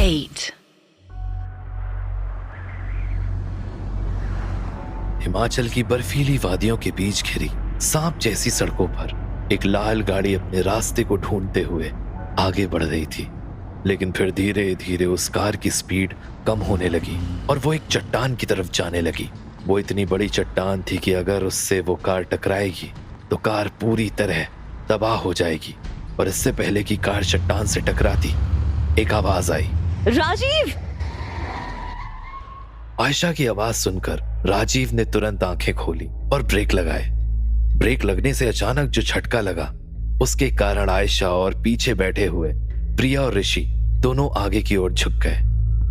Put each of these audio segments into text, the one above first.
8. हिमाचल की बर्फीली वादियों के बीच घिरी सांप जैसी सड़कों पर एक लाल गाड़ी अपने रास्ते को ढूंढते हुए आगे बढ़ रही थी। लेकिन फिर धीरे धीरे उस कार की स्पीड कम होने लगी और वो एक चट्टान की तरफ जाने लगी। वो इतनी बड़ी चट्टान थी कि अगर उससे वो कार टकराएगी तो कार पूरी तरह तबाह हो जाएगी। और इससे पहले कि कार चट्टान से टकराती, एक आवाज आई, राजीव! आयशा की आवाज सुनकर राजीव ने तुरंत आंखें खोली और ब्रेक लगाए। ब्रेक लगने से अचानक जो झटका लगा उसके कारण आयशा और पीछे बैठे हुए प्रिया और ऋषि दोनों आगे की ओर झुक गए।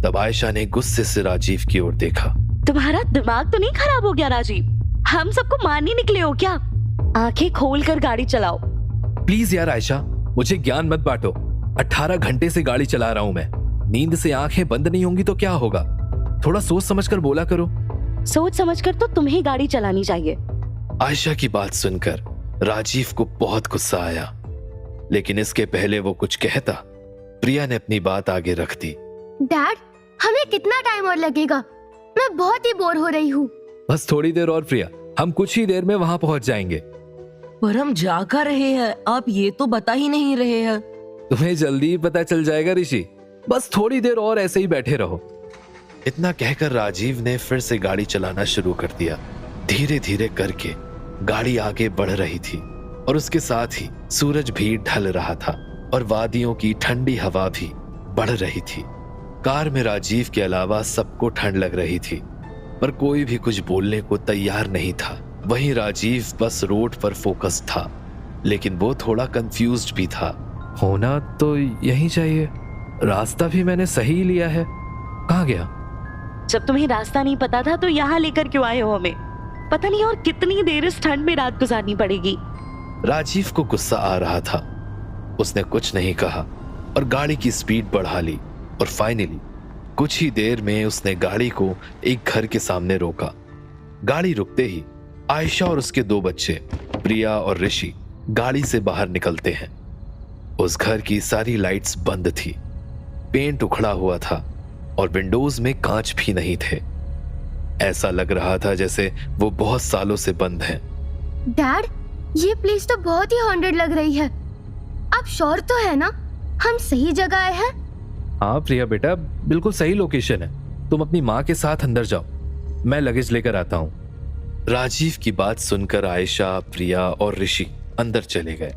तब आयशा ने गुस्से से राजीव की ओर देखा। तुम्हारा दिमाग तो नहीं खराब हो गया राजीव? हम सबको मारने निकले हो क्या? आंखें खोल कर गाड़ी चलाओ। प्लीज यार आयशा, मुझे ज्ञान मत बांटो। 18 घंटे से गाड़ी चला रहा हूं मैं। नींद से आंखें बंद नहीं होंगी तो क्या होगा? थोड़ा सोच समझकर बोला करो। सोच समझकर तो तुम्हें गाड़ी चलानी चाहिए। आयशा की बात सुनकर राजीव को बहुत गुस्सा आया, लेकिन इसके पहले वो कुछ कहता, प्रिया ने अपनी बात आगे रख दी। डैड, हमें कितना टाइम और लगेगा? मैं बहुत ही बोर हो रही हूँ। बस थोड़ी देर और प्रिया, हम कुछ ही देर में वहां पहुंच जाएंगे। पर हम जा कर रहे हैं, आप ये तो बता ही नहीं रहे हैं। तुम्हें जल्दी पता चल जाएगा ऋषि, बस थोड़ी देर और ऐसे ही बैठे रहो। इतना कहकर राजीव ने फिर से गाड़ी चलाना शुरू कर दिया। धीरे धीरे करके गाड़ी आगे बढ़ रही थी और उसके साथ ही सूरज भी ढल रहा था और वादियों की ठंडी हवा भी बढ़ रही थी। कार में राजीव के अलावा सबको ठंड लग रही थी, पर कोई भी कुछ बोलने को तैयार नहीं था। वहीं राजीव बस रोड पर फोकस था, लेकिन वो थोड़ा कंफ्यूज्ड भी था। होना तो यही चाहिए, रास्ता भी मैंने सही लिया है, कहाँ गया? जब तुम्हें रास्ता नहीं पता था तो यहाँ लेकर क्यों आए हो हमें? पता नहीं और कितनी देर इस ठंड में रात गुजारनी पड़ेगी। राजीव को गुस्सा आ रहा था। उसने कुछ नहीं कहा और गाड़ी की स्पीड बढ़ा ली और फाइनली कुछ ही देर में उसने गाड़ी को एक घर के सामने रोका। गाड़ी रुकते ही आयशा और उसके 2 बच्चे प्रिया और ऋषि गाड़ी से बाहर निकलते हैं। उस घर की सारी लाइट्स बंद थी, पेंट उखड़ा हुआ था और विंडोज में कांच भी नहीं थे। ऐसा लग रहा था जैसे वो बहुत सालों से बंद हैं। डैड, ये प्लेस तो बहुत ही हॉन्टेड लग रही है। आप श्योर तो है ना हम सही जगह आए हैं? हाँ प्रिया बेटा, बिल्कुल सही लोकेशन है। तुम अपनी माँ के साथ अंदर जाओ, मैं लगेज लेकर आता हूँ। राजीव की बात सुनकर आयशा, प्रिया और ऋषि अंदर चले गए।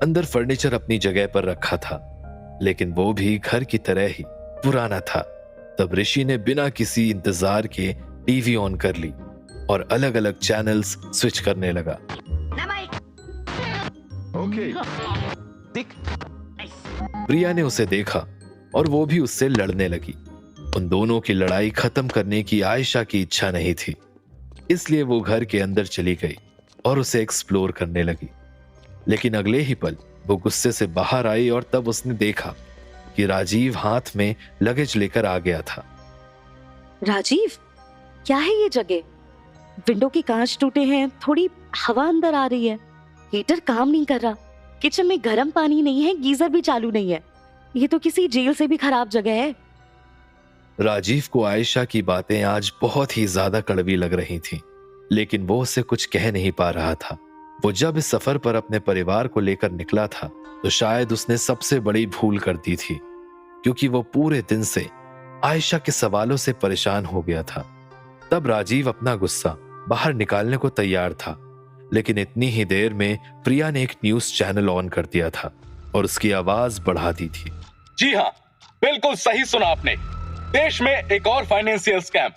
अंदर फर्नीचर अपनी जगह पर रखा था, लेकिन वो भी घर की तरह ही पुराना था। तब ऋषि ने बिना किसी इंतजार के टीवी ऑन कर ली और अलग अलग चैनल्स स्विच करने लगा। प्रिया ने उसे देखा और वो भी उससे लड़ने लगी। उन दोनों की लड़ाई खत्म करने की आयशा की इच्छा नहीं थी, इसलिए वो घर के अंदर चली गई और उसे एक्सप्लोर करने लगी। लेकिन अगले ही पल वो गुस्से से बाहर आई और तब उसने देखा कि राजीव हाथ में लगेज लेकर आ गया था। राजीव, क्या है ये जगह? विंडो के कांच टूटे हैं, थोड़ी हवा अंदर आ रही है, हीटर काम नहीं कर रहा, किचन में गर्म पानी नहीं है, गीजर भी चालू नहीं है। ये तो किसी जेल से भी खराब जगह है। राजीव को आयशा की बातें आज बहुत ही ज्यादा कड़वी लग रही थीं, लेकिन वो उससे कुछ कह नहीं पा रहा था। वो जब इस सफर पर अपने परिवार को लेकर निकला था तो शायद उसने सबसे बड़ी भूल कर दी थी, क्योंकि वो पूरे दिन से आयशा के सवालों से परेशान हो गया था। तब राजीव अपना गुस्सा बाहर निकालने को तैयार था, लेकिन इतनी ही देर में प्रिया ने एक न्यूज चैनल ऑन कर दिया था और उसकी आवाज बढ़ा दी थी। जी हाँ, बिल्कुल सही सुना आपने। देश में एक और फाइनेंशियल स्कैम।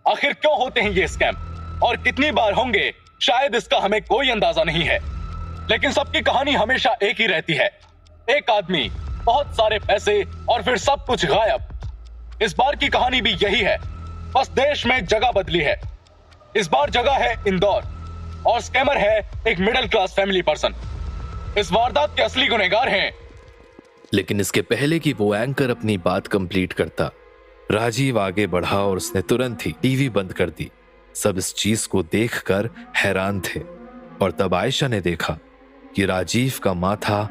आखिर क्यों होते हैं ये स्कैम और कितनी बार होंगे, शायद इसका हमें कोई अंदाजा नहीं है, लेकिन सबकी कहानी हमेशा एक ही रहती है। एक आदमी, बहुत सारे पैसे और फिर सब कुछ गायब। इस बार की कहानी भी यही है, बस देश में जगह बदली है। इस बार जगह है इंदौर और स्कैमर है एक मिडिल क्लास फैमिली पर्सन। इस वारदात के असली गुनहगार हैं। लेकिन इसके पहले कि वो एंकर अपनी बात कंप्लीट करता, राजीव आगे बढ़ा और उसने तुरंत ही टीवी बंद कर दी। सब इस चीज को देखकर हैरान थे और तब आयशा ने देखा कि राजीव का माथा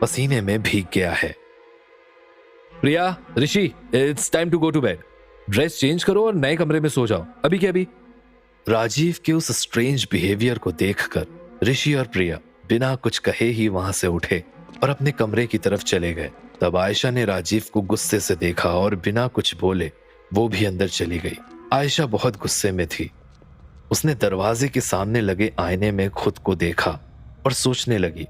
पसीने में भीग गया है। Priya, Rishi, it's time to go to bed. Dress change करो और नए कमरे में सो जाओ, अभी के अभी। राजीव के उस स्ट्रेंज बिहेवियर को देखकर ऋषि और प्रिया बिना कुछ कहे ही वहां से उठे और अपने कमरे की तरफ चले गए। तब आयशा ने राजीव को गुस्से से देखा और बिना कुछ बोले वो भी अंदर चली गई। आयशा बहुत गुस्से में थी। उसने दरवाजे के सामने लगे आईने में खुद को देखा और सोचने लगी।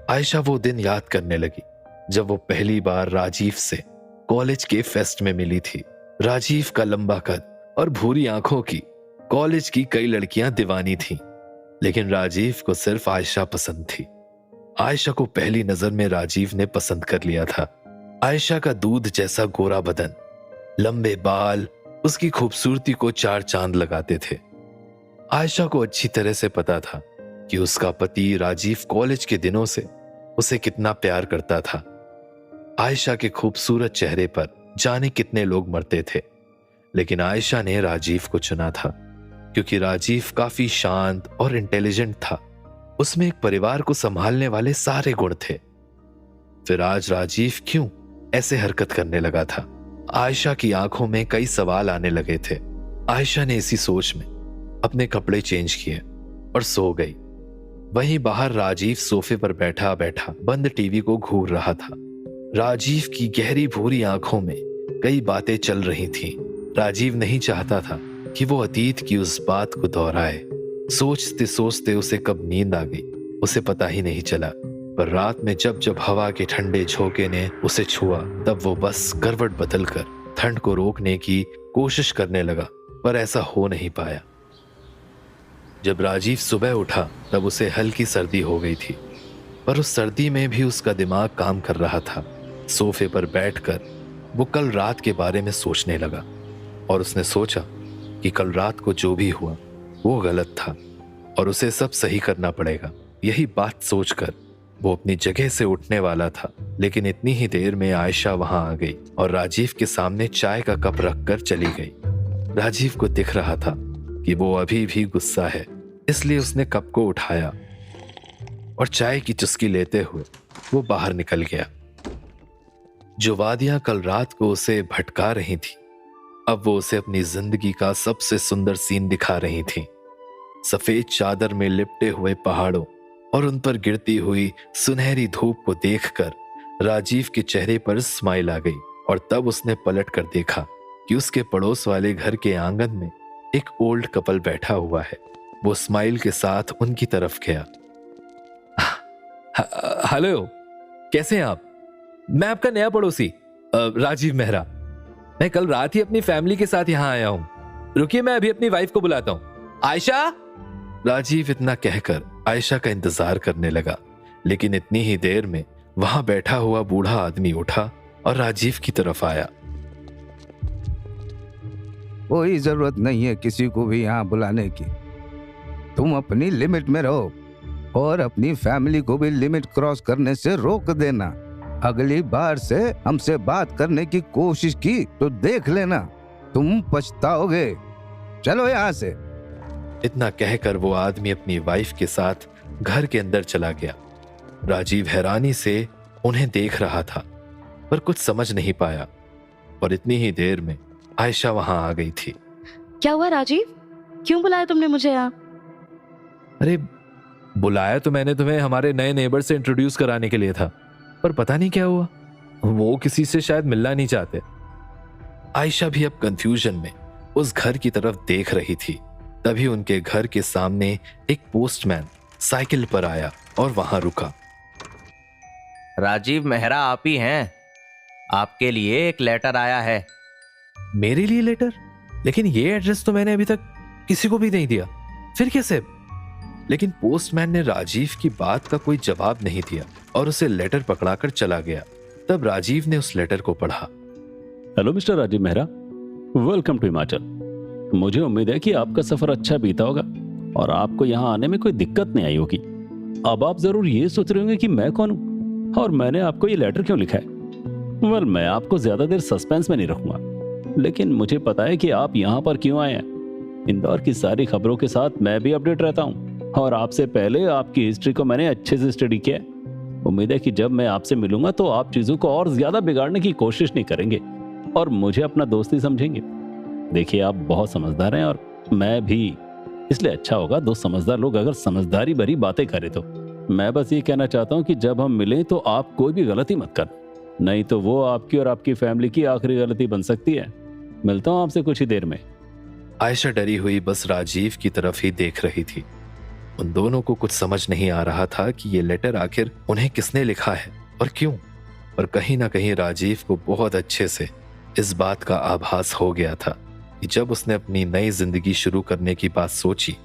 आयशा वो दिन याद करने लगी जब वो पहली बार राजीव से कॉलेज के फेस्ट में मिली थी। राजीव का लंबा कद और भूरी आंखों की कॉलेज की कई लड़कियां दीवानी थीं, लेकिन राजीव को सिर्फ आयशा पसंद थी। आयशा को पहली नजर में राजीव ने पसंद कर लिया था। आयशा का दूध जैसा गोरा बदन, लंबे बाल उसकी खूबसूरती को चार चांद लगाते थे। आयशा को अच्छी तरह से पता था कि उसका पति राजीव कॉलेज के दिनों से उसे कितना प्यार करता था। आयशा के खूबसूरत चेहरे पर जाने कितने लोग मरते थे, लेकिन आयशा ने राजीव को चुना था क्योंकि राजीव काफी शांत और इंटेलिजेंट था। उसमें एक परिवार को संभालने वाले सारे गुण थे। फिर आज राजीव क्यों ऐसे हरकत करने लगा था? आयशा की आंखों में कई सवाल आने लगे थे। आयशा ने इसी सोच में अपने कपड़े चेंज किए और सो गई। वहीं बाहर राजीव सोफे पर बैठा बैठा बंद टीवी को घूर रहा था। राजीव की गहरी भूरी आंखों में कई बातें चल रही थीं। राजीव नहीं चाहता था कि वो अतीत की उस बात को दोहराए। सोचते सोचते उसे कब नींद आ गई उसे पता ही नहीं चला। पर रात में जब जब हवा के ठंडे झोंके ने उसे छुआ, तब वो बस करवट बदलकर ठंड को रोकने की कोशिश करने लगा, पर ऐसा हो नहीं पाया। जब राजीव सुबह उठा तब उसे हल्की सर्दी हो गई थी, पर उस सर्दी में भी उसका दिमाग काम कर रहा था। सोफे पर बैठकर वो कल रात के बारे में सोचने लगा और उसने सोचा कि कल रात को जो भी हुआ वो गलत था और उसे सब सही करना पड़ेगा। यही बात सोचकर वो अपनी जगह से उठने वाला था, लेकिन इतनी ही देर में आयशा वहां आ गई और राजीव के सामने चाय का कप रखकर चली गई। राजीव को दिख रहा था कि वो अभी भी गुस्सा है, इसलिए उसने कप को उठाया और चाय की चुस्की लेते हुए वो बाहर निकल गया। जो वादियां कल रात को उसे भटका रही थी, अब वो उसे अपनी जिंदगी का सबसे सुंदर सीन दिखा रही थी। सफेद चादर में लिपटे हुए पहाड़ों और उन पर गिरती हुई सुनहरी धूप को देखकर राजीव के चेहरे पर स्माइल आ गई और तब उसने पलट कर देखा कि उसके पड़ोस वाले घर के आंगन में एक ओल्ड कपल बैठा हुआ है। वो स्माइल के साथ उनकी तरफ गया। हेलो, कैसे हैं आप? मैं आपका नया पड़ोसी राजीव मेहरा। मैं कल रात ही अपनी फैमिली के साथ यहाँ आया हूँ। रुकिए, मैं अभी अपनी वाइफ को बुलाता हूँ। आयशा! राजीव इतना कहकर आयशा का इंतजार करने लगा, लेकिन इतनी ही देर में वहां बैठा हुआ बूढ़ा आदमी उठा और राजीव की तरफ आया। कोई जरूरत नहीं है किसी को भी यहाँ बुलाने की। तुम अपनी लिमिट में रहो और अपनी फैमिली को भी लिमिट क्रॉस करने से रोक देना। अगली बार से हमसे बात करने की कोशिश की तो देख लेना, तुम पछताओगे। चलो यहाँ से। इतना कहकर वो आदमी अपनी वाइफ के साथ घर के अंदर चला गया। राजीव हैरानी से उन्हें देख रहा था, पर कुछ समझ नहीं पाया और इतनी ही देर में आयशा वहां आ गई थी। क्या हुआ राजीव? क्यों बुलाया तुमने मुझे यहाँ? अरे, बुलाया तो मैंने तुम्हें हमारे नए नेबर से इंट्रोड्यूस कराने के लिए था, पर पता नहीं क्या हुआ, वो किसी से शायद मिलना नहीं चाहते। आयशा भी अब कंफ्यूजन में उस घर की तरफ देख रही थी। तभी उनके घर के सामने एक पोस्टमैन साइकिल पर आया और वहां रुका। राजीव मेहरा आप ही हैं? आपके लिए एक लेटर आया है। मेरे लिए लेटर? लेकिन ये एड्रेस तो मैंने अभी तक किसी को भी नहीं दिया, फिर कैसे? लेकिन पोस्टमैन ने राजीव की बात का कोई जवाब नहीं दिया और उसे लेटर पकड़ाकर चला गया। तब राजीव ने उस लेटर को पढ़ा। Hello mister Rajeev Mehra, welcome to Himachal. मुझे उम्मीद है कि आपका सफर अच्छा बीता होगा और आपको यहाँ आने में कोई दिक्कत नहीं आई होगी। अब आप जरूर ये सोच रहे होंगे कि मैं कौन हूँ और मैंने आपको ये लेटर क्यों लिखा है। वेल, मैं आपको ज्यादा देर सस्पेंस में नहीं रखूंगा, लेकिन मुझे पता है कि आप यहाँ पर क्यों आए हैं। इंदौर की सारी खबरों के साथ मैं भी अपडेट रहता हूँ और आपसे पहले आपकी हिस्ट्री को मैंने अच्छे से स्टडी किया। उम्मीद है कि जब मैं आपसे मिलूंगा तो आप चीजों को और ज्यादा बिगाड़ने की कोशिश नहीं करेंगे और मुझे अपना दोस्ती समझेंगे। देखिए, आप बहुत समझदार हैं और मैं भी, इसलिए अच्छा होगा दो समझदार लोग अगर समझदारी भरी बातें करें तो। मैं बस ये कहना चाहता हूँ कि जब हम मिलें तो आप कोई भी गलती मत करना, नहीं तो वो आपकी और आपकी फैमिली की आखिरी गलती बन सकती है। मिलता हूँ आपसे कुछ ही देर में। आयशा डरी हुई बस राजीव की तरफ ही देख रही थी। उन दोनों को कुछ समझ नहीं आ रहा था कि ये लेटर आखिर उन्हें किसने लिखा है और क्यों। पर कहीं ना कहीं राजीव को बहुत अच्छे से इस बात का आभास हो गया था कि जब उसने अपनी नई जिंदगी शुरू करने की बात सोची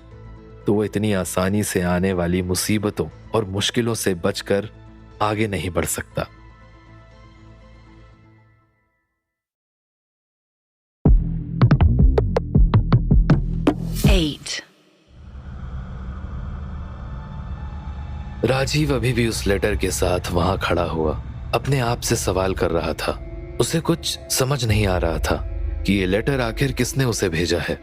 तो वो इतनी आसानी से आने वाली मुसीबतों और मुश्किलों से बचकर आगे नहीं बढ़ सकता। राजीव अभी भी उस लेटर के साथ वहां खड़ा हुआ अपने आप से सवाल कर रहा था। उसे कुछ समझ नहीं आ रहा था कि ये लेटर आखिर किसने उसे भेजा है,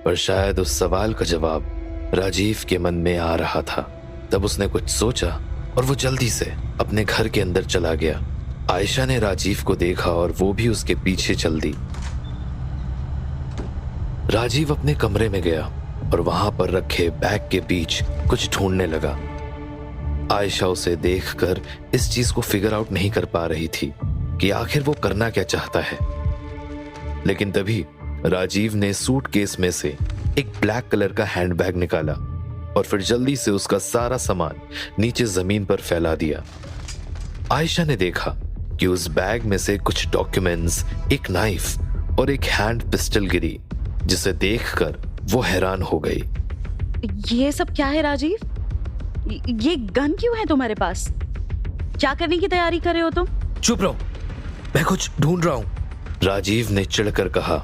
पर शायद उस सवाल का जवाब राजीव के मन में आ रहा था। तब उसने कुछ सोचा और वो जल्दी से अपने घर के अंदर चला गया। आयशा ने राजीव को देखा और वो भी उसके पीछे चल दी। राजीव अपने कमरे में गया और वहां पर रखे बैग के बीच कुछ ढूंढने लगा। आयशा उसे देखकर इस चीज को फिगर आउट नहीं कर पा रही थी कि आखिर वो करना क्या चाहता है। लेकिन तभी राजीव ने सूटकेस में से एक ब्लैक कलर का हैंडबैग निकाला और फिर जल्दी से उसका सारा सामान नीचे जमीन पर फैला दिया। आयशा ने देखा कि उस बैग में से कुछ डॉक्यूमेंट्स, एक नाइफ और एक हैंड पिस्टल गिरी, जिसे देखकर वो हैरान हो गई। ये सब क्या है राजीव? ये गन क्यों है तुम्हारे पास? क्या करने की तैयारी कर रहे हो तुम? चुप रहो, मैं कुछ ढूंढ रहा हूं, राजीव ने चिढ़कर कहा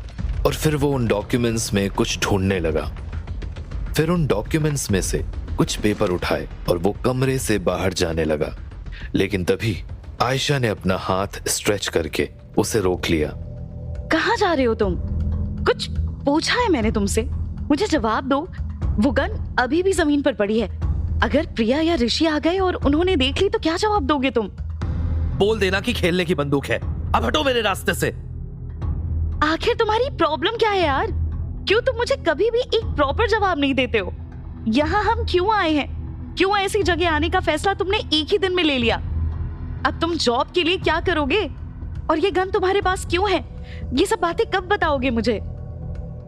और फिर वो उन डॉक्यूमेंट्स में कुछ ढूंढने लगा। फिर उन डॉक्यूमेंट्स में से कुछ पेपर उठाए और वो कमरे से बाहर जाने लगा। लेकिन तभी आयशा ने अपना हाथ स्ट्रेच करके उसे रोक लिया। कहाँ जा रहे हो तुम? कुछ पूछा है मैंने तुमसे, मुझे जवाब दो। वो गन अभी भी जमीन पर पड़ी है। अगर प्रिया या ऋषि आ गए और उन्होंने देख ली तो क्या जवाब दोगे तुम? बोल देना कि खेलने की बंदूक है, अब हटो मेरे रास्ते से। आखिर तुम्हारी प्रॉब्लम क्या है यार? क्यों तुम मुझे कभी भी एक प्रॉपर जवाब नहीं देते हो? यहाँ हम क्यों आए हैं? क्यों ऐसी जगह आने का फैसला तुमने एक ही दिन में ले लिया? अब तुम जॉब के लिए क्या करोगे? और ये गन तुम्हारे पास क्यों है? ये सब बातें कब बताओगे मुझे?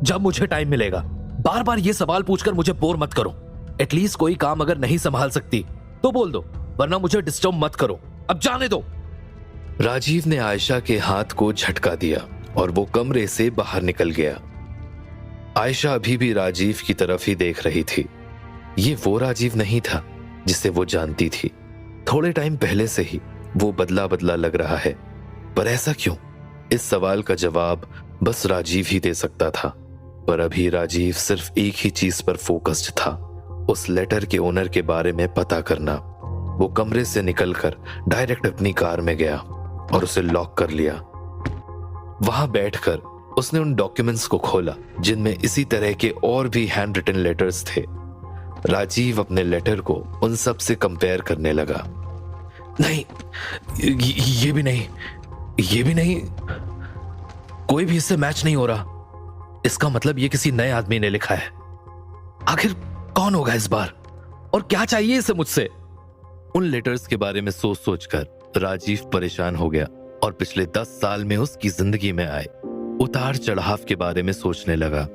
जब मुझे टाइम मिलेगा। बार बार ये सवाल पूछकर मुझे बोर मत करो। एटलीस्ट कोई काम अगर नहीं संभाल सकती तो बोल दो, वरना मुझे डिस्टर्ब मत करो। अब जाने दो। राजीव ने आयशा के हाथ को झटका दिया और वो कमरे से बाहर निकल गया। आयशा अभी भी राजीव की तरफ ही देख रही थी। ये वो राजीव नहीं था जिसे वो जानती थी। थोड़े टाइम पहले से ही वो बदला बदला लग रहा है। पर ऐसा क्यों? इस सवाल का जवाब बस राजीव ही दे सकता था। पर अभी राजीव सिर्फ एक ही चीज पर फोकस्ड था, उस लेटर के ओनर के बारे में पता करना। वो कमरे से निकलकर डायरेक्ट अपनी कार में गया और उसे लॉक कर लिया। वहां बैठकर उसने उन डॉक्यूमेंट्स को खोला जिनमें इसी तरह के और भी हैंड रिटन लेटर्स थे। राजीव अपने लेटर को उन सब से कंपेयर करने लगा। नहीं, ये भी नहीं, ये भी नहीं, कोई भी इससे मैच नहीं हो रहा। इसका मतलब ये किसी नए आदमी ने लिखा है। आखिर कौन होगा इस बार और क्या चाहिए इसे मुझसे? उन लेटर्स के बारे में सोच सोचकर राजीव परेशान हो गया और पिछले 10 साल में उसकी जिंदगी में आए उतार चढ़ाव के बारे में सोचने लगा।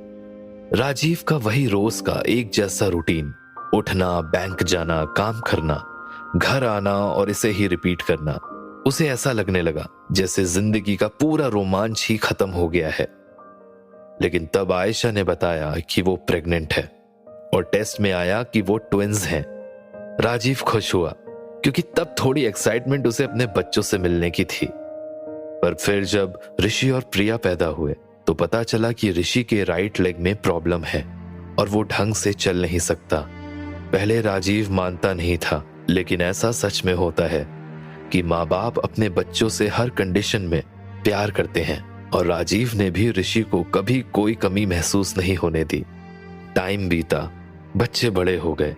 राजीव का वही रोज का एक जैसा रूटीन, उठना, बैंक जाना, काम करना, घर आना और इसे ही रिपीट करना। उसे ऐसा लगने लगा जैसे जिंदगी का पूरा रोमांच ही खत्म हो गया है। लेकिन तब आयशा ने बताया कि वो प्रेग्नेंट है और टेस्ट में आया कि वो ट्विंस हैं। राजीव खुश हुआ क्योंकि तब थोड़ी एक्साइटमेंट उसे अपने बच्चों से मिलने की थी। पर फिर जब ऋषि और प्रिया पैदा हुए तो पता चला कि ऋषि के राइट लेग में प्रॉब्लम है और वो ढंग से चल नहीं सकता। पहले राजीव मानता नहीं था, लेकिन ऐसा सच में होता है कि माँ बाप अपने बच्चों से हर कंडीशन में प्यार करते हैं और राजीव ने भी ऋषि को कभी कोई कमी महसूस नहीं होने दी। टाइम बीता, बच्चे बड़े हो गए।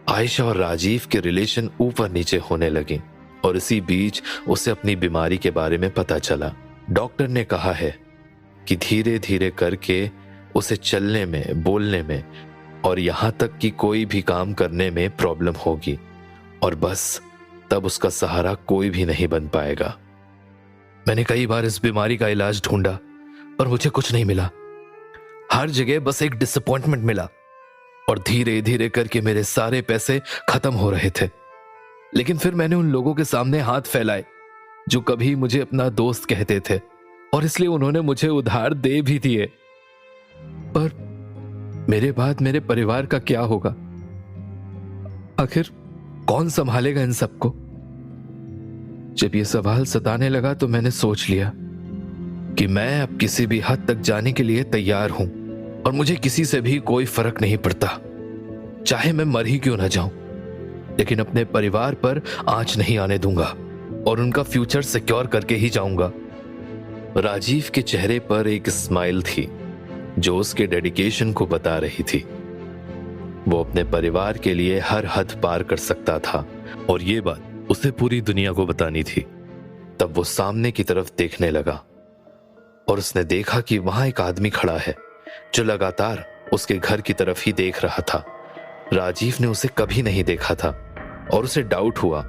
आयशा और राजीव के रिलेशन ऊपर नीचे होने लगे। और इसी बीच उसे अपनी बीमारी के बारे में पता चला। डॉक्टर ने कहा है कि धीरे धीरे करके उसे चलने में, बोलने में और यहां तक कि कोई भी काम करने में प्रॉब्लम होगी, और बस तब उसका सहारा कोई भी नहीं बन पाएगा। मैंने कई बार इस बीमारी का इलाज ढूंढा पर मुझे कुछ नहीं मिला। हर जगह बस एक डिसअपॉइंटमेंट मिला और धीरे धीरे करके मेरे सारे पैसे खत्म हो रहे थे। लेकिन फिर मैंने उन लोगों के सामने हाथ फैलाए जो कभी मुझे अपना दोस्त कहते थे, और इसलिए उन्होंने मुझे उधार दे भी दिए। पर मेरे बाद मेरे परिवार का क्या होगा? आखिर कौन संभालेगा इन सबको? जब ये सवाल सताने लगा तो मैंने सोच लिया कि मैं अब किसी भी हद तक जाने के लिए तैयार हूं और मुझे किसी से भी कोई फर्क नहीं पड़ता, चाहे मैं मर ही क्यों ना जाऊं, लेकिन अपने परिवार पर आंच नहीं आने दूंगा और उनका फ्यूचर सिक्योर करके ही जाऊंगा। राजीव के चेहरे पर एक स्माइल थी जो उसके डेडिकेशन को बता रही थी। वो अपने परिवार के लिए हर हद पार कर सकता था और ये बात उसे पूरी दुनिया को बतानी थी। तब वो सामने की तरफ देखने लगा और उसने देखा कि वहां एक आदमी खड़ा है जो लगातार उसके घर की तरफ ही देख रहा था। राजीव ने उसे कभी नहीं देखा था और उसे डाउट हुआ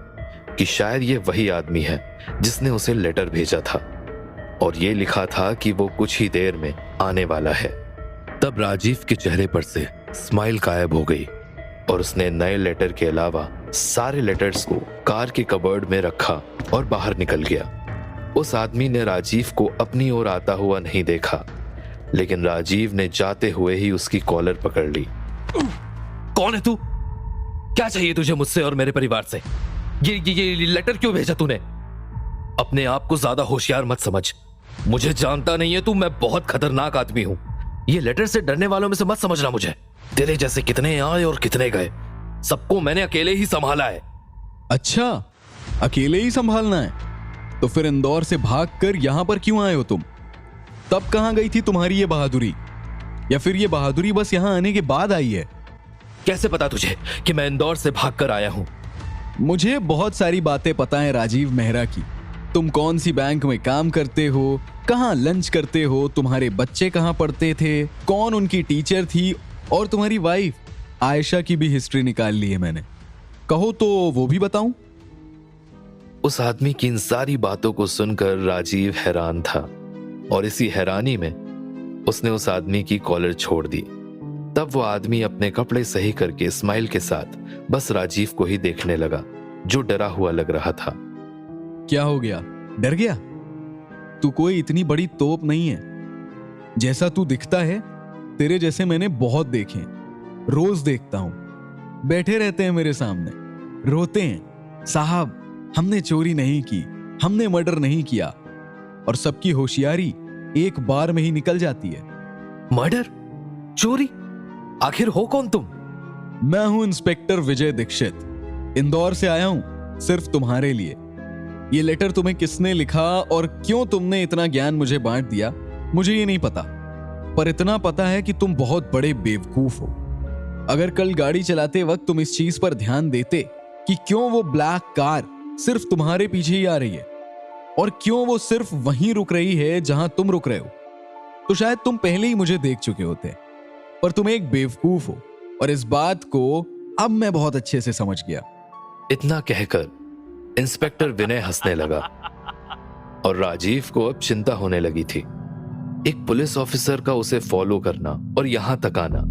कि शायद ये वही आदमी है जिसने उसे लेटर भेजा था और ये लिखा था कि वो कुछ ही देर में आने वाला है। तब राजीव के चेहरे पर से स्माइल गायब हो गई और उसने नए लेटर के अलावा सारे लेटर्स को कार के कबर्ड में रखा और बाहर निकल गया। उस आदमी ने राजीव को अपनी ओर आता हुआ नहीं देखा, लेकिन राजीव ने जाते हुए ही उसकी कॉलर पकड़ ली। कौन है तू? क्या चाहिए तुझे मुझसे और मेरे परिवार से? ये लेटर क्यों भेजा तूने? अपने आप को ज्यादा होशियार मत समझ, मुझे जानता नहीं है तू, मैं बहुत खतरनाक आदमी हूं। ये लेटर से डरने वालों में से मत समझना मुझे। तेरे जैसे कितने आए और कितने गए, सबको मैंने अकेले ही संभाला है। अच्छा, अकेले ही संभालना है? तो फिर इंदौर से भागकर यहां पर क्यों आए हो तुम? तब कहां गई थी तुम्हारी ये बहादुरी? या फिर ये बहादुरी बस यहां आने के बाद आई है? कैसे पता तुझे कि मैं इंदौर से भागकर आया हूं? मुझे बहुत सारी बातें पता है राजीव मेहरा की। तुम कौन सी बैंक में काम करते हो, कहां लंच करते हो, तुम्हारे बच्चे कहां पढ़ते थे, कौन उनकी टीचर थी, और तुम्हारी वाइफ आयशा की भी हिस्ट्री निकाल ली है मैंने। कहो तो वो भी बताऊं? उस आदमी की इन सारी बातों को सुनकर राजीव हैरान था और इसी हैरानी में उसने उस आदमी की कॉलर छोड़ दी। तब वो आदमी अपने कपड़े सही करके स्माइल के साथ बस राजीव को ही देखने लगा, जो डरा हुआ लग रहा था। क्या हो गया, डर गया? तू कोई इतनी बड़ी तोप नहीं है। जैसा तू दिखता है, तेरे जैसे मैंने बहुत देखे, रोज देखता हूं। बैठे रहते हैं मेरे सामने, रोते हैं, साहब हमने चोरी नहीं की, हमने मर्डर नहीं किया, और सबकी होशियारी एक बार में ही निकल जाती है। मर्डर? चोरी? आखिर हो कौन तुम? मैं हूं इंस्पेक्टर विजय दीक्षित। इंदौर से आया हूं सिर्फ तुम्हारे लिए। ये लेटर तुम्हें किसने लिखा और क्यों तुमने इतना ज्ञान मुझे बांट दिया, मुझे ये नहीं पता, पर इतना पता है कि तुम बहुत बड़े बेवकूफ हो। अगर कल गाड़ी चलाते वक्त तुम इस चीज पर ध्यान देते कि क्यों वो ब्लैक कार सिर्फ तुम्हारे पीछे ही आ रही है और क्यों वो सिर्फ वहीं रुक रही है जहां तुम रुक रहे हो, तो शायद तुम पहले ही मुझे देख चुके होते। पर तुम एक बेवकूफ हो और इस बात को अब मैं बहुत अच्छे से समझ गया। इतना कहकर इंस्पेक्टर विनय हंसने लगा और राजीव को अब चिंता होने लगी थी। एक पुलिस ऑफिसर का उसे फॉलो करना और यहां तक आना,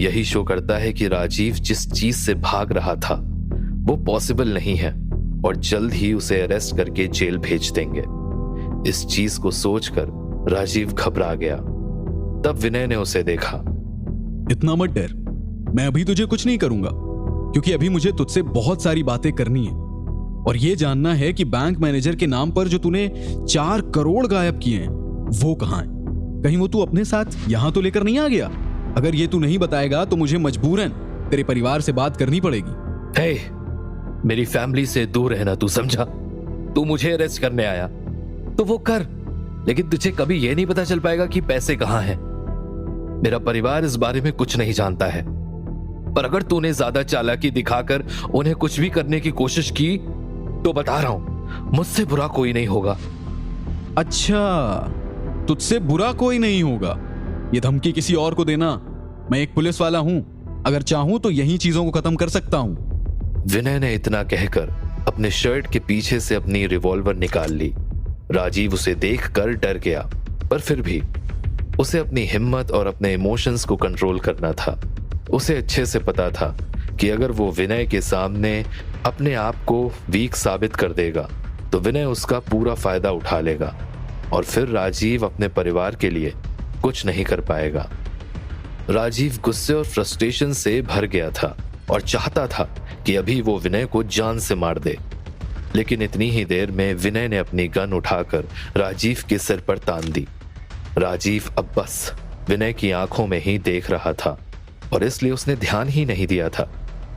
यही शो करता है कि राजीव जिस चीज से भाग रहा था वो पॉसिबल नहीं है और जल्द ही उसे अरेस्ट करके जेल भेज देंगे। इस चीज को सोचकर राजीव घबरा गया। तब विनय ने उसे देखा। इतना मत डर, मैं अभी तुझे कुछ नहीं करूंगा, क्योंकि अभी मुझे तुझसे बहुत सारी बातें करनी है और ये जानना है कि बैंक मैनेजर के नाम पर जो तूने 4 करोड़ गायब किए हैं वो कहां हैं? कहीं वो तू अपने साथ यहां तो लेकर नहीं आ गया? अगर ये तू नहीं बताएगा तो मुझे मजबूरन तेरे परिवार से बात करनी पड़ेगी। हे, मेरी फैमिली से दूर रहना, तू समझा? तू मुझे अरेस्ट करने आया तो वो कर, लेकिन तुझे कभी यह नहीं पता चल पाएगा कि पैसे कहां हैं। मेरा परिवार इस बारे में कुछ नहीं जानता है, पर अगर तूने ज्यादा चालाकी दिखाकर उन्हें कुछ भी करने की कोशिश की तो बता रहा हूं, मुझसे बुरा कोई नहीं होगा। अच्छा, तुझसे बुरा कोई नहीं होगा। ये धमकी किसी और को देना। मैं एक पुलिस वाला हूं, अगर चाहूं तो यही चीजों को खत्म कर सकता हूं। विनय ने इतना कहकर अपने शर्ट के पीछे से अपनी रिवॉल्वर निकाल ली। राजीव उसे देखकर डर गया, पर फिर भी उसे अपनी हिम्मत और अपने इमोशंस को कंट्रोल करना था। उसे अच्छे से पता था कि अगर वो विनय के सामने अपने आप को वीक साबित कर देगा तो विनय उसका पूरा फायदा उठा लेगा और फिर राजीव अपने परिवार के लिए कुछ नहीं कर पाएगा। राजीव गुस्से और फ्रस्ट्रेशन से भर गया था और चाहता था कि अभी वो विनय को जान से मार दे, लेकिन इतनी ही देर में विनय ने अपनी गन उठाकर राजीव के सिर पर तान दी। राजीव अब बस विनय की आंखों में ही देख रहा था और इसलिए उसने ध्यान ही नहीं दिया था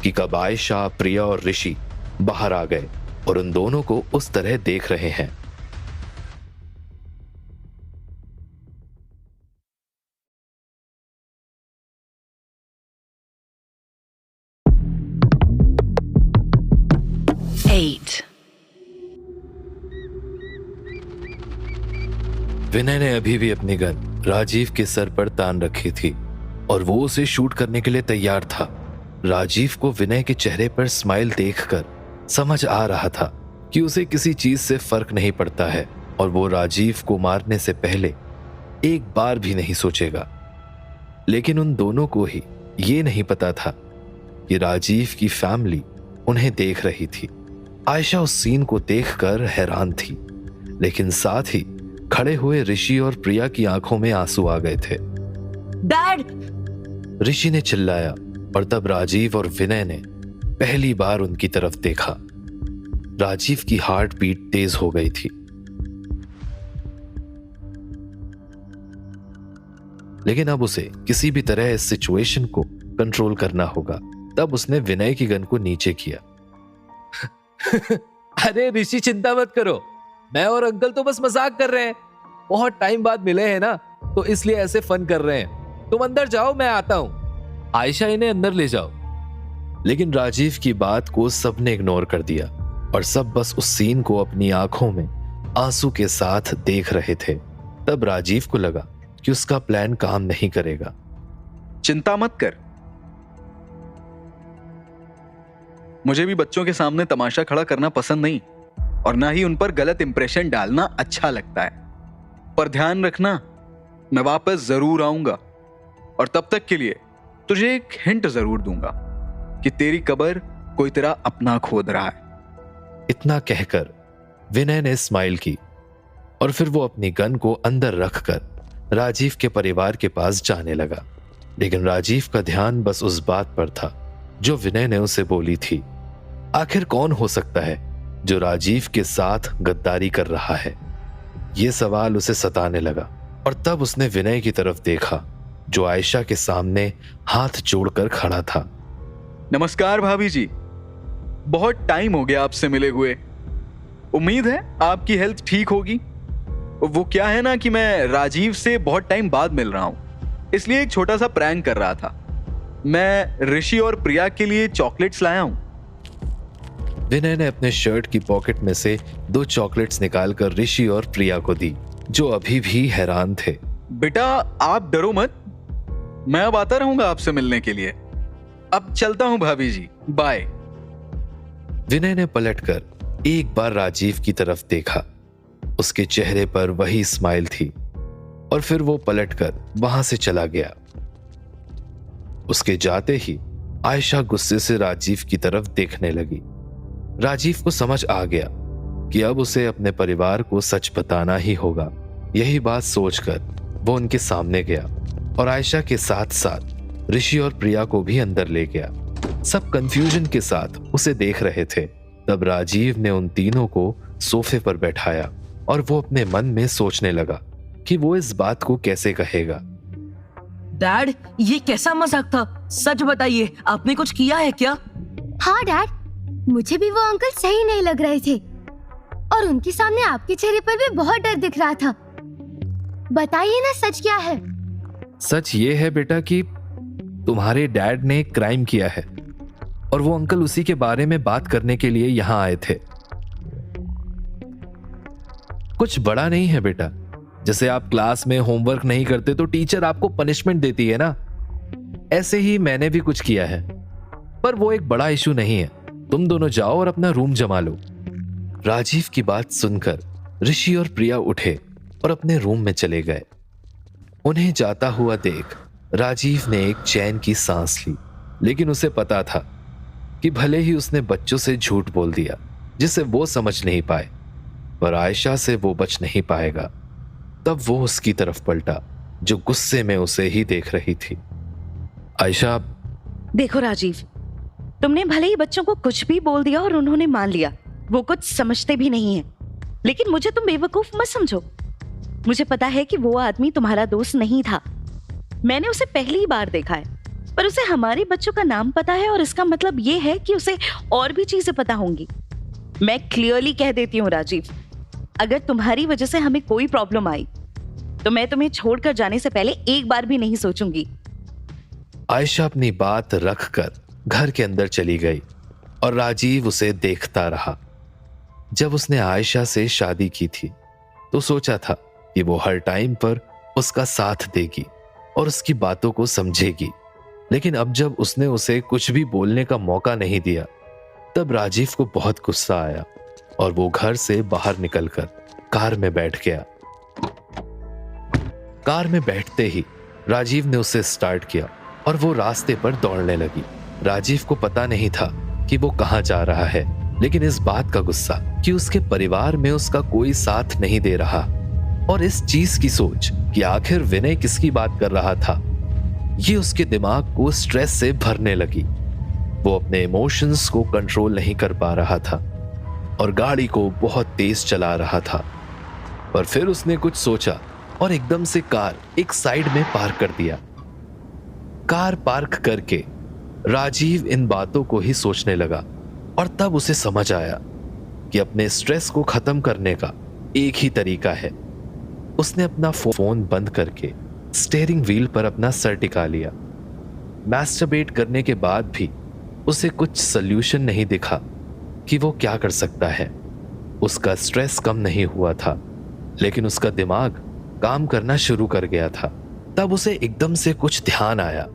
कि कब आयशा, प्रिया और ऋषि बाहर आ गए और उन दोनों को उस तरह देख रहे हैं। विनय ने अभी भी अपनी गन राजीव के सर पर तान रखी थी और वो उसे शूट करने के लिए तैयार था। राजीव को विनय के चेहरे पर स्माइल देखकर समझ आ रहा था कि उसे किसी चीज से फर्क नहीं पड़ता है और वो राजीव को मारने से पहले एक बार भी नहीं सोचेगा। लेकिन उन दोनों को ही ये नहीं पता था कि राजीव की फैमिली उन्हें देख रही थी। आयशा उस सीन को देखकर हैरान थी, लेकिन साथ ही खड़े हुए ऋषि और प्रिया की आंखों में आंसू आ गए थे। डैड! ऋषि ने चिल्लाया और तब राजीव और विनय ने पहली बार उनकी तरफ देखा। राजीव की हार्ट बीट तेज हो गई थी, लेकिन अब उसे किसी भी तरह इस सिचुएशन को कंट्रोल करना होगा। तब उसने विनय की गन को नीचे किया। अरे ऋषि, चिंता मत करो, मैं और अंकल तो बस मजाक कर रहे हैं। बहुत टाइम बाद मिले हैं ना, तो इसलिए ऐसे फन कर रहे हैं। तुम अंदर जाओ, मैं आता हूं। आयशा, इन्हें अंदर ले जाओ। लेकिन राजीव की बात को सबने इग्नोर कर दिया और सब बस उस सीन को अपनी आंखों में आंसू के साथ देख रहे थे। तब राजीव को लगा कि उसका प्लान काम नहीं करेगा। चिंता मत कर, मुझे भी बच्चों के सामने तमाशा खड़ा करना पसंद नहीं और ना ही उन पर गलत इंप्रेशन डालना अच्छा लगता है। पर ध्यान रखना, मैं वापस जरूर आऊंगा और तब तक के लिए तुझे एक हिंट जरूर दूंगा कि तेरी कब्र कोई तेरा अपना खोद रहा है। इतना कहकर विनय ने स्माइल की और फिर वो अपनी गन को अंदर रखकर राजीव के परिवार के पास जाने लगा। लेकिन राजीव का ध्यान बस उस बात पर था जो विनय ने उसे बोली थी। आखिर कौन हो सकता है जो राजीव के साथ गद्दारी कर रहा है? ये सवाल उसे सताने लगा और तब उसने विनय की तरफ देखा जो आयशा के सामने हाथ जोड़कर खड़ा था। नमस्कार भाभी जी, बहुत टाइम हो गया आपसे मिले हुए। उम्मीद है आपकी हेल्थ ठीक होगी। वो क्या है ना कि मैं राजीव से बहुत टाइम बाद मिल रहा हूं, इसलिए एक छोटा सा प्रैंक कर रहा था। मैं ऋषि और प्रिया के लिए चॉकलेट्स लाया हूं। विनय ने अपने शर्ट की पॉकेट में से 2 चॉकलेट्स निकालकर ऋषि और प्रिया को दी, जो अभी भी हैरान थे। बेटा आप डरो मत, मैं अब आता रहूंगा आपसे मिलने के लिए। अब चलता हूं भाभी जी, बाय। विनय ने पलटकर एक बार राजीव की तरफ देखा। उसके चेहरे पर वही स्माइल थी और फिर वो पलटकर वहां से चला गया। उसके जाते ही आयशा गुस्से से राजीव की तरफ देखने लगी। राजीव को समझ आ गया कि अब उसे अपने परिवार को सच बताना ही होगा। यही बात सोचकर वो उनके सामने गया और आयशा के साथ साथ ऋषि और प्रिया को भी अंदर ले गया। सब कंफ्यूजन के साथ उसे देख रहे थे। तब राजीव ने उन तीनों को सोफे पर बैठाया और वो अपने मन में सोचने लगा कि वो इस बात को कैसे कहेगा। डैड, ये कैसा मजाक था? सच बताइए, आपने कुछ किया है क्या? हाँ डैड, मुझे भी वो अंकल सही नहीं लग रहे थे और उनके सामने आपके चेहरे पर भी बहुत डर दिख रहा था। बताइए ना, सच क्या है? सच ये है बेटा कि तुम्हारे डैड ने क्राइम किया है और वो अंकल उसी के बारे में बात करने के लिए यहाँ आए थे। कुछ बड़ा नहीं है बेटा। जैसे आप क्लास में होमवर्क नहीं करते तो टीचर आपको पनिशमेंट देती है ना, ऐसे ही मैंने भी कुछ किया है, पर वो एक बड़ा इशू नहीं है। तुम दोनों जाओ और अपना रूम जमा लो। राजीव की बात सुनकर ऋषि और प्रिया उठे और अपने रूम में चले गए। उन्हें जाता हुआ देख राजीव ने एक चैन की सांस ली, लेकिन उसे पता था कि भले ही उसने बच्चों से झूठ बोल दिया जिसे वो समझ नहीं पाए, पर आयशा से वो बच नहीं पाएगा। तब वो उसकी तरफ पलटा जो गुस्से में उसे ही देख रही थी। आयशा, देखो राजीव, तुमने भले ही बच्चों को कुछ भी बोल दिया और उन्होंने मान लिया, वो कुछ समझते भी नहीं है, लेकिन मुझे तुम बेवकूफ मत समझो। मुझे पता है कि वो आदमी तुम्हारा दोस्त नहीं था। मैंने उसे पहली बार देखा है, पर उसे हमारे बच्चों का नाम पता है और इसका मतलब ये है कि उसे और भी चीजें पता होंगी। मैं क्लियरली कह देती हूँ राजीव, अगर तुम्हारी वजह से हमें कोई प्रॉब्लम आई तो मैं तुम्हें छोड़कर जाने से पहले एक बार भी नहीं सोचूंगी। आयशा अपनी बात रखकर घर के अंदर चली गई और राजीव उसे देखता रहा। जब उसने आयशा से शादी की थी तो सोचा था कि वो हर टाइम पर उसका साथ देगी और उसकी बातों को समझेगी, लेकिन अब जब उसने उसे कुछ भी बोलने का मौका नहीं दिया तब राजीव को बहुत गुस्सा आया और वो घर से बाहर निकलकर कार में बैठ गया। कार में बैठते ही राजीव ने उसे स्टार्ट किया और वो रास्ते पर दौड़ने लगी। राजीव को पता नहीं था कि वो कहां जा रहा है, लेकिन इस बात का गुस्सा कि उसके परिवार में उसका कोई साथ नहीं दे रहा और इस चीज की सोच कि आखिर विनय किसकी बात कर रहा था, ये उसके दिमाग को स्ट्रेस से भरने लगी। वो अपने इमोशंस को कंट्रोल नहीं कर पा रहा था और गाड़ी को बहुत तेज चला रहा था, पर फिर उसने कुछ सोचा और एकदम से कार एक साइड में पार्क कर दिया। कार पार्क करके राजीव इन बातों को ही सोचने लगा और तब उसे समझ आया कि अपने स्ट्रेस को खत्म करने का एक ही तरीका है। उसने अपना फोन बंद करके स्टीयरिंग व्हील पर अपना सर टिका लिया। मैस्टरबेट करने के बाद भी उसे कुछ सल्यूशन नहीं दिखा कि वो क्या कर सकता है। उसका स्ट्रेस कम नहीं हुआ था, लेकिन उसका दिमाग काम करना शुरू कर गया था। तब उसे एकदम से कुछ ध्यान आया।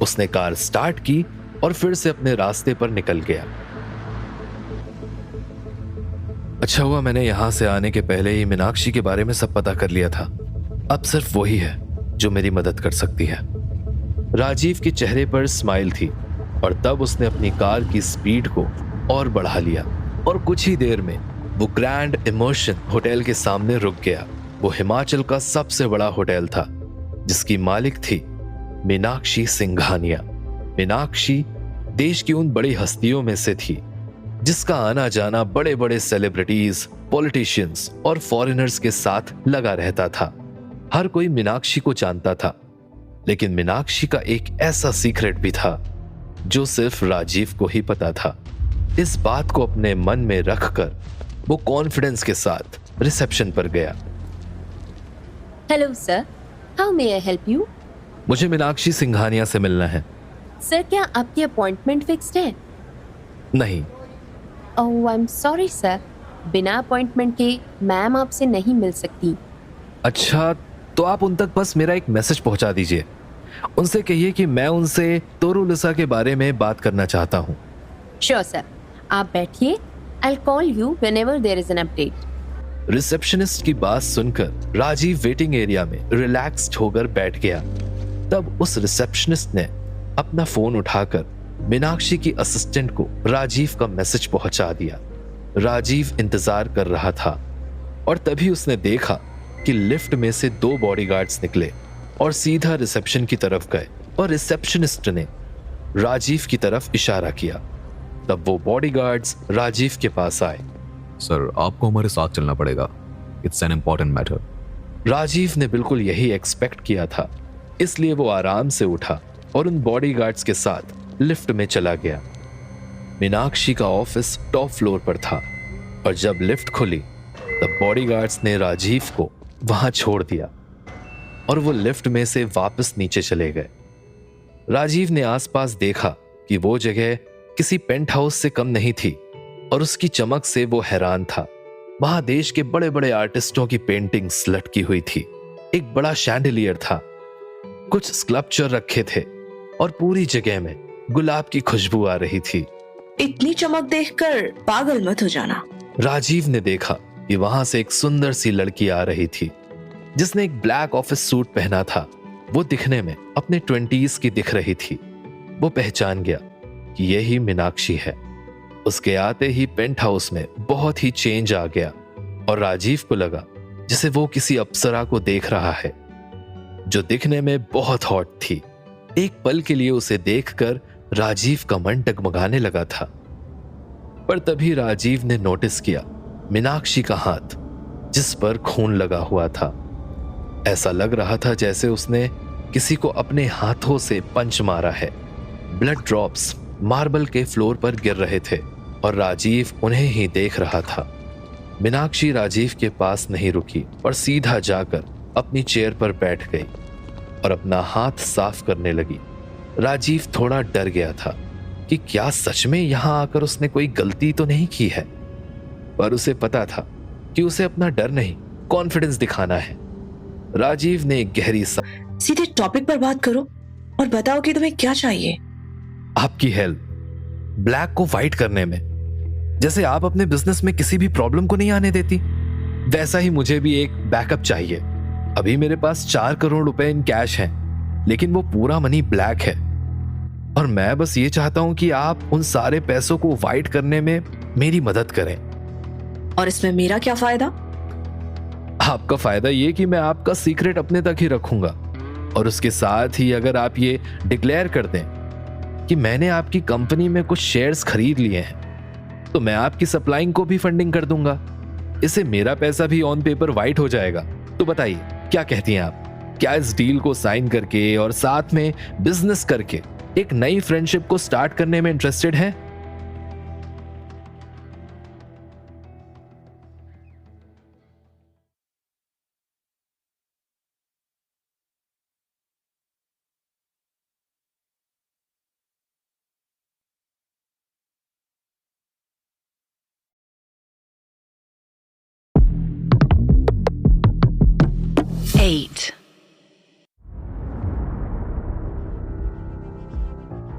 उसने कार स्टार्ट की और फिर से अपने रास्ते पर निकल गया। अच्छा हुआ मैंने यहां से आने के पहले ही मीनाक्षी के बारे में सब पता कर लिया था। अब सिर्फ वही है जो मेरी मदद कर सकती है। राजीव के चेहरे पर स्माइल थी और तब उसने अपनी कार की स्पीड को और बढ़ा लिया और कुछ ही देर में वो ग्रैंड इमोशन होटल के सामने रुक गया। वो हिमाचल का सबसे बड़ा होटल था जिसकी मालिक थी मीनाक्षी सिंघानिया। मीनाक्षी देश की उन बड़ी हस्तियों में से थी जिसका आना जाना बड़े बड़े सेलिब्रिटीज, पॉलिटिशियंस और फॉरेनर्स के साथ लगा रहता था। हर कोई मीनाक्षी को जानता था, लेकिन मीनाक्षी का एक ऐसा सीक्रेट भी था जो सिर्फ राजीव को ही पता था। इस बात को अपने मन में रखकर वो कॉन्फिडेंस के साथ रिसेप्शन पर गया। Hello sir, how may I help you? मुझे मीनाक्षी सिंघानिया से मिलना है। सर, क्या आपकी अपॉइंटमेंट फिक्स्ड है? नहीं। ओह, आई एम सॉरी सर, बिना अपॉइंटमेंट के मैम आपसे नहीं मिल सकती। अच्छा, तो आप उन तक बस मेरा एक मैसेज पहुंचा दीजिए। उनसे कहिए कि मैं उनसे तोरुलिसा के बारे में बात करना चाहता हूँ। श्योर सर, आप बैठिए, I will call you whenever there is an update. Receptionist की बात सुनकर राजीव वेटिंग एरिया में रिलैक्स्ड होकर बैठ गया। तब उस रिसेप्शनिस्ट ने अपना फोन उठाकर मीनाक्षी की असिस्टेंट को राजीव का मैसेज पहुंचा दिया। राजीव इंतजार कर रहा था और तभी उसने देखा कि लिफ्ट में से 2 बॉडीगार्ड्स निकले और सीधा रिसेप्शन की तरफ गए और रिसेप्शनिस्ट ने राजीव की तरफ इशारा किया। तब वो बॉडीगार्ड्स राजीव के पास आए। सर, आपको हमारे साथ चलना पड़ेगा। It's an important matter. Rajeev ने बिल्कुल यही एक्सपेक्ट किया था, इसलिए वो आराम से उठा और उन बॉडीगार्ड्स के साथ लिफ्ट में चला गया। मीनाक्षी का ऑफिस टॉप फ्लोर पर था और जब लिफ्ट खुली तब बॉडीगार्ड्स ने राजीव को वहां छोड़ दिया और वो लिफ्ट में से वापस नीचे चले गए। राजीव ने आसपास देखा कि वो जगह किसी पेंट हाउस से कम नहीं थी और उसकी चमक से वो हैरान था। वहां देश के बड़े बड़े आर्टिस्टों की पेंटिंग्स लटकी हुई थी। एक बड़ा शैंडलियर था, कुछ स्कल्पचर रखे थे और पूरी जगह में गुलाब की खुशबू आ रही थी। इतनी चमक देखकर पागल मत हो जाना। राजीव ने देखा कि वहां से एक सुंदर सी लड़की आ रही थी जिसने एक ब्लैक ऑफिस सूट पहना था। वो दिखने में अपने 20s की दिख रही थी। वो पहचान गया कि यही मीनाक्षी है। उसके आते ही पेंट हाउस में बहुत ही चेंज आ गया और राजीव को लगा जैसे वो किसी अप्सरा को देख रहा है जो दिखने में बहुत हॉट थी। एक पल के लिए उसे देखकर राजीव का मन डगमगाने लगा था, पर तभी राजीव ने नोटिस किया मीनाक्षी का हाथ जिस पर खून लगा हुआ था। ऐसा लग रहा था जैसे उसने किसी को अपने हाथों से पंच मारा है। ब्लड ड्रॉप्स मार्बल के फ्लोर पर गिर रहे थे और राजीव उन्हें ही देख रहा था। मीनाक्षी राजीव के पास नहीं रुकी और सीधा जाकर अपनी चेयर पर बैठ गई और अपना हाथ साफ करने लगी। राजीव थोड़ा डर गया था कि क्या सच में यहां आकर उसने कोई गलती तो नहीं की है, पर उसे पता था कि उसे अपना डर नहीं कॉन्फिडेंस दिखाना है। राजीव ने एक गहरी सीधे टॉपिक पर बात करो और बताओ कि तुम्हें क्या चाहिए। आपकी हेल्प ब्लैक को फाइट करने में। जैसे आप अपने बिजनेस में किसी भी प्रॉब्लम को नहीं आने देती, वैसा ही मुझे भी एक बैकअप चाहिए। अभी मेरे पास 4 करोड़ रुपए इन कैश हैं, लेकिन वो पूरा मनी ब्लैक है और मैं बस ये चाहता हूं कि आप उन सारे पैसों को वाइट करने में मेरी मदद करें। और इसमें मेरा क्या फायदा? आपका फायदा ये कि मैं आपका सीक्रेट अपने तक ही रखूंगा और उसके साथ ही अगर आप ये डिक्लेयर कर दें कि मैंने आपकी कंपनी में कुछ शेयर्स खरीद लिए हैं तो मैं आपकी सप्लाइंग को भी फंडिंग कर दूंगा। इससे मेरा पैसा भी ऑन पेपर वाइट हो जाएगा। तो बताइए क्या कहती हैं आप? क्या इस डील को साइन करके और साथ में बिजनेस करके एक नई फ्रेंडशिप को स्टार्ट करने में इंटरेस्टेड हैं?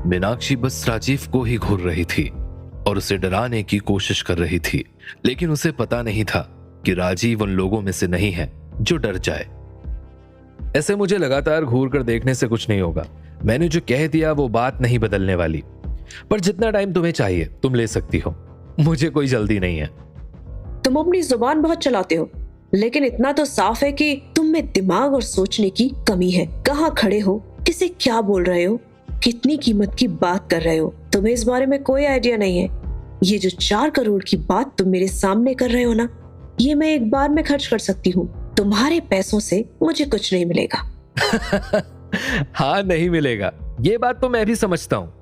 मीनाक्षी बस राजीव को ही घूर रही थी और उसे डराने की कोशिश कर रही थी, लेकिन उसे पता नहीं था कि राजीव उन लोगों में से नहीं है जो डर जाए। ऐसे मुझे लगातार घूर कर देखने से कुछ नहीं होगा। मैंने जो कह दिया वो बात नहीं बदलने वाली, पर जितना टाइम तुम्हें चाहिए तुम ले सकती हो, मुझे कोई जल्दी नहीं है। तुम अपनी जुबान बहुत चलाते हो, लेकिन इतना तो साफ है कि तुम में दिमाग और सोचने की कमी है। कहाँ खड़े हो, किसे क्या बोल रहे हो, कितनी कीमत की बात कर रहे हो, तुम्हें इस बारे में कोई आइडिया नहीं है। ये जो 4 करोड़ की बात तुम मेरे सामने कर रहे हो ना, ये मैं एक बार में खर्च कर सकती हूँ। तुम्हारे पैसों से मुझे कुछ नहीं मिलेगा। हाँ, नहीं मिलेगा, ये बात तो मैं भी समझता हूँ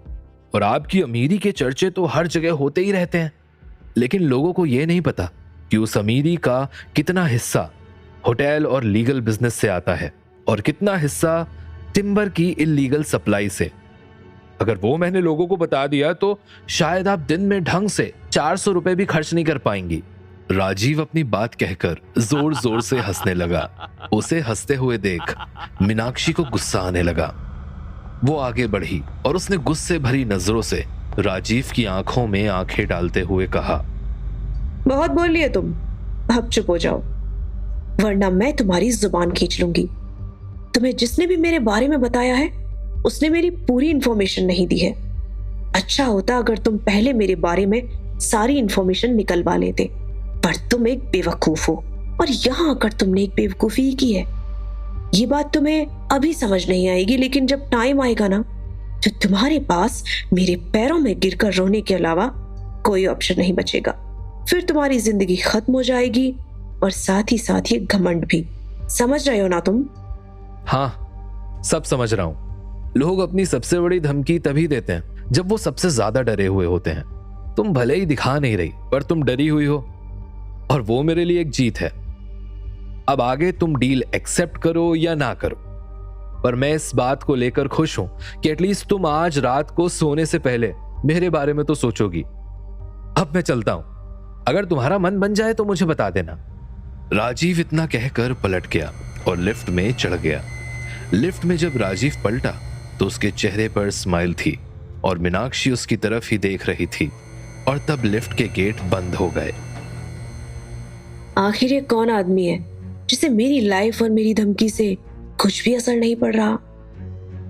और आपकी अमीरी के चर्चे तो हर जगह होते ही रहते हैं, लेकिन लोगों को ये नहीं पता कि उस अमीरी का कितना हिस्सा होटल और लीगल बिजनेस से आता है और कितना हिस्सा टिम्बर की इलीगल सप्लाई से। अगर वो मैंने लोगों को बता दिया तो शायद आप दिन में ढंग से 400 रुपए भी खर्च नहीं कर पाएंगी। राजीव अपनी बात कहकर जोर जोर से हंसने लगा। उसे हंसते हुए देख मीनाक्षी को गुस्सा आने लगा। वो आगे बढ़ी और उसने गुस्से भरी नजरों से राजीव की आंखों में आंखें डालते हुए कहा, बहुत बोल लिए तुम, अब चुप हो जाओ वरना मैं तुम्हारी जुबान खींच लूंगी। तुम्हें जिसने भी मेरे बारे में बताया है उसने मेरी पूरी इंफॉर्मेशन नहीं दी है। अच्छा होता अगर तुम पहले मेरे बारे में सारी इंफॉर्मेशन निकलवा लेते, पर तुम एक बेवकूफ हो और यहाँ आकर तुमने एक बेवकूफी ही की है। ये बात तुम्हें अभी समझ नहीं आएगी, लेकिन जब टाइम आएगा ना, तो तुम्हारे पास मेरे पैरों में गिरकर रोने के अलावा कोई ऑप्शन नहीं बचेगा। फिर तुम्हारी जिंदगी खत्म हो जाएगी और साथ ही ये घमंड भी। समझ रहे हो ना तुम? हाँ, सब समझ रहा हूं। लोग अपनी सबसे बड़ी धमकी तभी देते हैं जब वो सबसे ज्यादा डरे हुए होते हैं। तुम भले ही दिखा नहीं रही, पर तुम डरी हुई हो और वो मेरे लिए एक जीत है। अब आगे तुम डील एक्सेप्ट करो या ना करो, पर मैं इस बात को लेकर खुश हूं कि एटलीस्ट तुम आज रात को सोने से पहले मेरे बारे में तो सोचोगी। अब मैं चलता हूं, अगर तुम्हारा मन बन जाए तो मुझे बता देना। राजीव इतना कहकर पलट गया और लिफ्ट में चढ़ गया। लिफ्ट में जब राजीव पलटा तो उसके चेहरे पर स्माइल थी और मीनाक्षी उसकी तरफ ही देख रही थी। और तब लिफ्ट के गेट बंद हो गए। आखिर ये कौन आदमी है जिसे मेरी लाइफ और मेरी धमकी से कुछ भी असर नहीं पड़ रहा?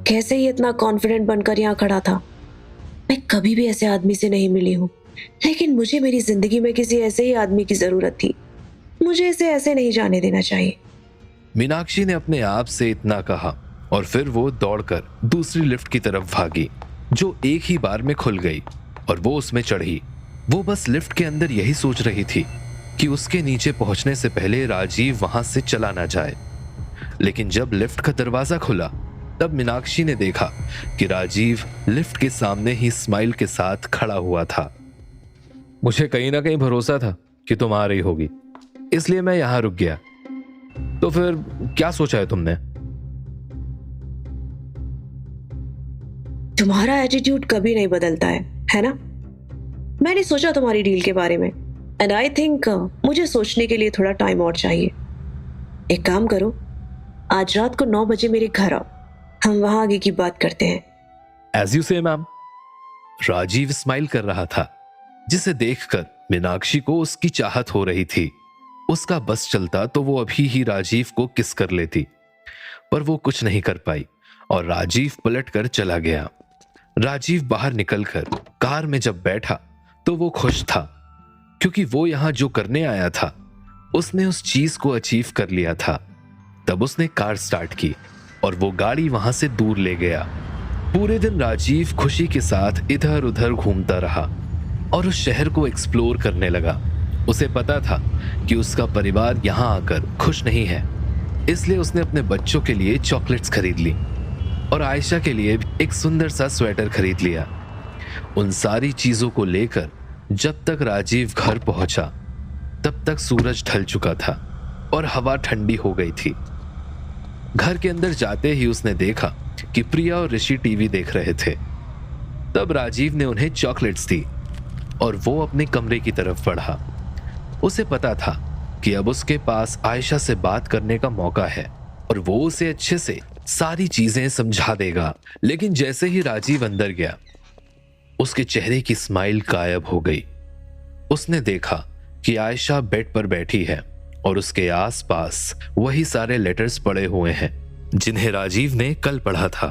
कैसे ये इतना कॉन्फिडेंट बनकर यहाँ खड़ा था? मैं कभी भी ऐसे आदमी से नहीं मिली हूँ, लेकिन मुझे मेरी जिंदगी में किसी ऐसे ही आदमी की जरूरत थी। मुझे इसे ऐसे नहीं जाने देना चाहिए। मीनाक्षी ने अपने आप से इतना कहा और फिर वो दौड़कर दूसरी लिफ्ट की तरफ भागी, जो एक ही बार में खुल गई और वो उसमें चढ़ी। वो बस लिफ्ट के अंदर यही सोच रही थी कि उसके नीचे पहुंचने से पहले राजीव वहां से चला ना जाए। लेकिन जब लिफ्ट का दरवाजा खुला तब मीनाक्षी ने देखा कि राजीव लिफ्ट के सामने ही स्माइल के साथ खड़ा हुआ था। मुझे कहीं ना कहीं भरोसा था कि तुम आ रही होगी, इसलिए मैं यहां रुक गया। तो फिर क्या सोचा है तुमने? तुम्हारा एटीट्यूड कभी नहीं बदलता है ना? मैंने सोचा तुम्हारी डील के बारे में, एंड आई थिंक मुझे सोचने के लिए थोड़ा टाइम और चाहिए। एक काम करो, आज रात को 9 बजे मेरे घर आओ, हम वहां आगे की बात करते हैं। एज यू से मैम। राजीव स्माइल कर रहा था, जिसे देखकर मीनाक्षी को उसकी चाहत हो रही थी। उसका बस चलता तो वो अभी ही राजीव को किस कर लेती, पर वो कुछ नहीं कर पाई और राजीव पलटकर चला गया। राजीव बाहर निकलकर कार में जब बैठा तो वो खुश था, क्योंकि वो यहां जो करने आया था उसने उस चीज को अचीव कर लिया था। तब उसने कार स्टार्ट की और वो गाड़ी वहां से दूर ले गया। पूरे दिन राजीव खुशी के साथ इधर उधर घूमता रहा और उस शहर को एक्सप्लोर करने लगा। उसे पता था कि उसका परिवार यहां आकर खुश नहीं है, इसलिए उसने अपने बच्चों के लिए चॉकलेट्स खरीद ली और आयशा के लिए एक सुंदर सा स्वेटर खरीद लिया। उन सारी चीजों को लेकर जब तक राजीव घर पहुंचा तब तक सूरज ढल चुका था और हवा ठंडी हो गई थी। घर के अंदर जाते ही उसने देखा कि प्रिया और ऋषि टीवी देख रहे थे। तब राजीव ने उन्हें चॉकलेट्स दी और वो अपने कमरे की तरफ बढ़ा। उसे पता था कि अब उसके पास आयशा से बात करने का मौका है और वो उसे अच्छे से सारी चीजें समझा देगा। लेकिन जैसे ही राजीव अंदर गया उसके चेहरे की स्माइल गायब हो गई। उसने देखा कि आयशा बेड पर बैठी है और उसके आसपास वही सारे लेटर्स पड़े हुए हैं जिन्हें राजीव ने कल पढ़ा था।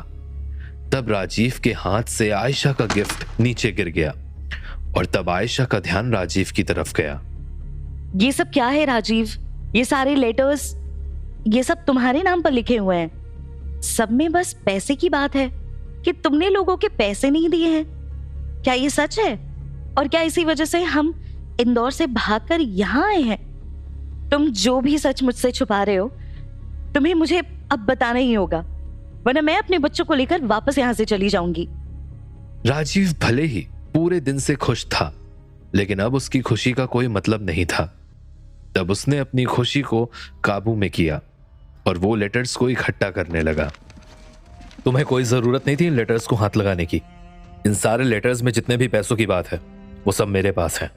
तब राजीव के हाथ से आयशा का गिफ्ट नीचे गिर गया और तब आयशा का ध्यान राजीव की तरफ गया। ये सब क्या है राजीव? ये सारे लेटर्स, ये सब तुम्हारे नाम पर लिखे हुए हैं। सब में बस पैसे की बात है कि तुमने लोगों के पैसे नहीं दिए हैं। क्या ये सच है? और क्या इसी वजह से हम इंदौर से भागकर यहाँ आए हैं? तुम जो भी सच मुझसे छुपा रहे हो तुम्हें मुझे अब बताना ही होगा, वरना मैं अपने बच्चों को लेकर वापस यहाँ से चली जाऊंगी। राजीव भले ही पूरे दिन से खुश था, लेकिन अब उसकी खुशी का कोई मतलब नहीं था। तब उसने अपनी खुशी को काबू में किया और वो लेटर्स को इकट्ठा करने लगा। तुम्हें कोई जरूरत नहीं थी इन लेटर्स को हाथ लगाने की। इन सारे लेटर्स में जितने भी पैसों की बात है वो सब मेरे पास है।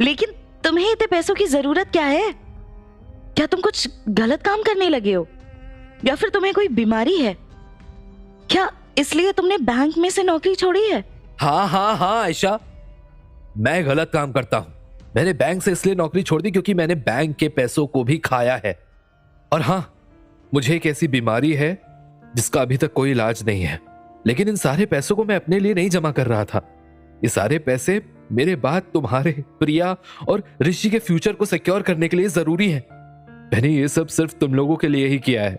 लेकिन तुम्हें इतने पैसों की जरूरत क्या है? क्या तुम कुछ गलत काम करने लगे हो या फिर तुम्हें कोई बीमारी है? क्या इसलिए तुमने बैंक में से नौकरी छोड़ी है? हाँ आयशा, मैं गलत काम करता हूं। मैंने बैंक से इसलिए नौकरी छोड़ दी क्योंकि मैंने बैंक के पैसों को भी खाया है। और हाँ, मुझे एक ऐसी बीमारी है जिसका अभी तक कोई इलाज नहीं है। लेकिन इन सारे पैसों को मैं अपने लिए नहीं जमा कर रहा था। ये सारे पैसे मेरे बाद तुम्हारे, प्रिया और ऋषि के फ्यूचर को सिक्योर करने के लिए जरूरी है। मैंने ये सब सिर्फ तुम लोगों के लिए ही किया है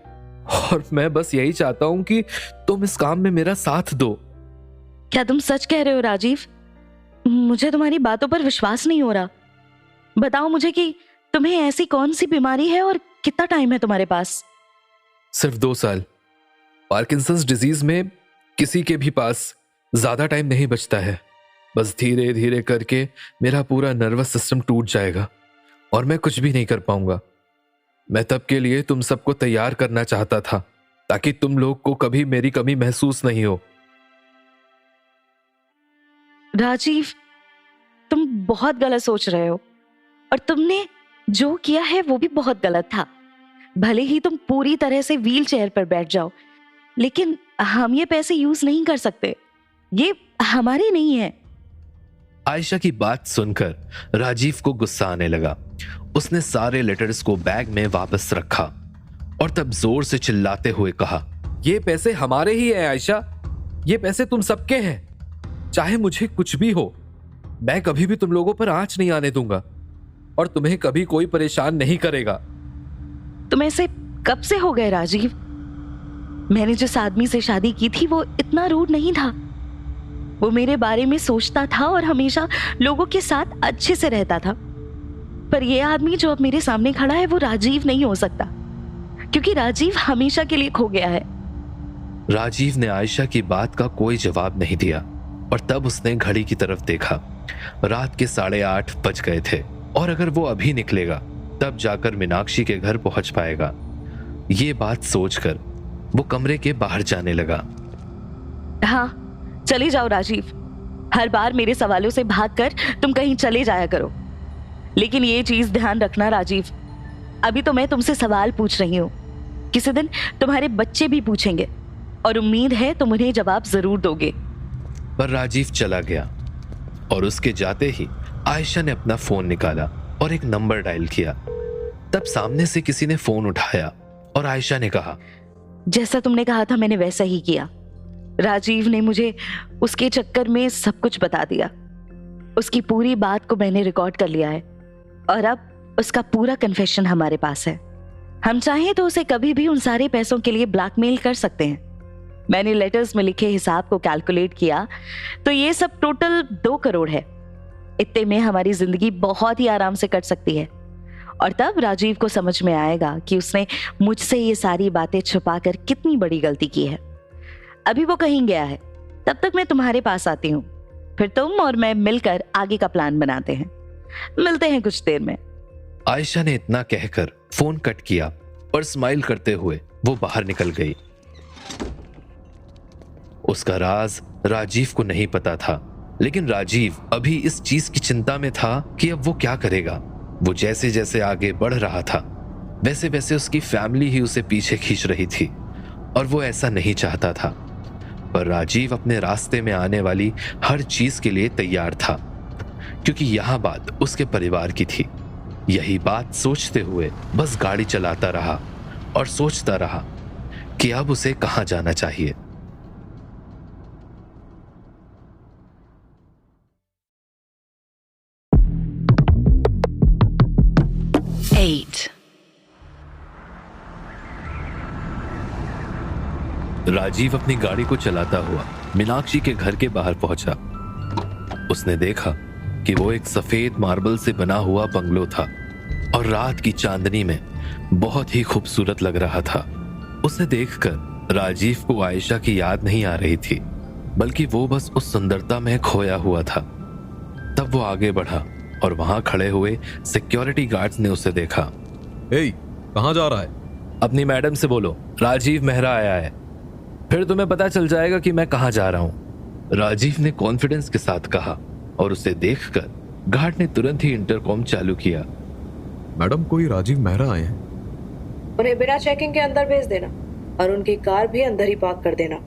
और मैं बस यही चाहता हूं कि तुम इस काम में मेरा साथ दो। क्या तुम सच कह रहे हो राजीव? मुझे तुम्हारी बातों पर विश्वास नहीं हो रहा। बताओ मुझे कि तुम्हें ऐसी कौन सी बीमारी है और कितना टाइम है तुम्हारे पास? सिर्फ 2 साल। पार्किंसंस डिजीज में किसी के भी पास ज्यादा टाइम नहीं बचता है। बस धीरे धीरे करके मेरा पूरा नर्वस सिस्टम टूट जाएगा और मैं कुछ भी नहीं कर पाऊंगा। मैं तब के लिए तुम सबको तैयार करना चाहता था ताकि तुम लोग को कभी मेरी कमी महसूस नहीं हो। राजीव, तुम बहुत गलत सोच रहे हो। और तुमने जो किया है वो भी बहुत गलत था। भले ही तुम पूरी तरह से व्हील चेयर पर बैठ जाओ, लेकिन हम ये पैसे यूज नहीं कर सकते, ये हमारे नहीं है। आयशा की बात सुनकर राजीव को गुस्सा आने लगा। उसने सारे लेटर्स को बैग में वापस रखा और तब जोर से चिल्लाते हुए कहा, ये पैसे हमारे ही हैं आयशा, ये पैसे तुम सबके हैं। चाहे मुझे कुछ भी हो, मैं कभी भी तुम लोगों पर आंच नहीं आने दूंगा और तुम्हें कभी कोई परेशान नहीं करेगा। तुम ऐसे कब से हो गए राजीव? मैंने जिस आदमी से शादी की थी वो इतना रूड नहीं था। वो मेरे बारे में सोचता था और हमेशा लोगों के साथ अच्छे से रहता था। पर ये आदमी जो अब मेरे सामने खड़ा है वो राजीव नहीं हो सकता, क्योंकि राजीव हमेशा के लिए खो गया है। राजीव ने आयशा की बात का कोई जवाब नहीं दिया और तब उसने घड़ी की तरफ देखा। रात के 8:30 बज गए थे और अगर वो अभी निकलेगा तब जाकर मीनाक्षी के घर पहुंच पाएगा। ये बात सोचकर वो कमरे के बाहर जाने लगा। हाँ, चले जाओ राजीव। हर बार मेरे सवालों से भागकर तुम कहीं चले जाया करो, लेकिन ये चीज ध्यान रखना राजीव, अभी तो मैं तुमसे सवाल पूछ रही हूँ, किसी दिन तुम्हारे बच्चे भी पूछेंगे और उम्मीद है तुम उन्हें जवाब जरूर दोगे। पर राजीव चला गया और उसके जाते ही आयशा ने अपना फोन निकाला और एक नंबर डायल किया। तब सामने से किसी ने फोन उठाया और आयशा ने कहा, जैसा तुमने कहा था मैंने वैसा ही किया। राजीव ने मुझे उसके चक्कर में सब कुछ बता दिया। उसकी पूरी बात को मैंने रिकॉर्ड कर लिया है और अब उसका पूरा कन्फेशन हमारे पास है। हम चाहें तो उसे कभी भी उन सारे पैसों के लिए ब्लैकमेल कर सकते हैं। मैंने लेटर्स में लिखे हिसाब को कैलकुलेट किया तो ये सब टोटल 2 करोड़ है। इतने में हमारी जिंदगी बहुत ही आराम से कट सकती है और तब राजीव को समझ में आएगा कि उसने मुझसे ये सारी बातें छुपाकर कितनी बड़ी गलती की है। अभी वो कहीं गया है, तब तक मैं तुम्हारे पास आती हूँ, फिर तुम और मैं मिलकर आगे का प्लान बनाते हैं। मिलते हैं कुछ देर में। आयशा ने इतना कहकर फोन कट किया और स्माइल करते हुए वो बाहर निकल गई। उसका राज राजीव को नहीं पता था, लेकिन राजीव अभी इस चीज की चिंता में था कि अब वो क्या करेगा। वो जैसे जैसे आगे बढ़ रहा था वैसे वैसे उसकी फैमिली ही उसे पीछे खींच रही थी और वो ऐसा नहीं चाहता था। पर राजीव अपने रास्ते में आने वाली हर चीज के लिए तैयार था, क्योंकि यह बात उसके परिवार की थी। यही बात सोचते हुए बस गाड़ी चलाता रहा और सोचता रहा कि अब उसे कहां जाना चाहिए। राजीव अपनी गाड़ी को चलाता हुआ मीनाक्षी के घर के बाहर पहुंचा। उसने देखा कि वो एक सफेद मार्बल से बना हुआ बंगलो था और रात की चांदनी में बहुत ही खूबसूरत लग रहा था। उसे देखकर राजीव को आयशा की याद नहीं आ रही थी, बल्कि वो बस उस सुंदरता में खोया हुआ था। तब वो आगे बढ़ा और वहां खड़े हुए सिक्योरिटी गार्ड्स ने उसे देखा। कहां जा रहा है? अपनी मैडम से बोलो राजीव मेहरा आया है, फिर तुम्हें पता चल जाएगा कि मैं कहां जा रहा हूं। राजीव ने कॉन्फिडेंस के साथ कहा और उसे देखकर गार्ड ने तुरंत ही इंटरकॉम चालू किया। मैडम, कोई राजीव मेहरा आए हैं। उन्हें बिना चेकिंग के अंदर भेज देना और उनकी कार भी अंदर ही पार्क कर देना।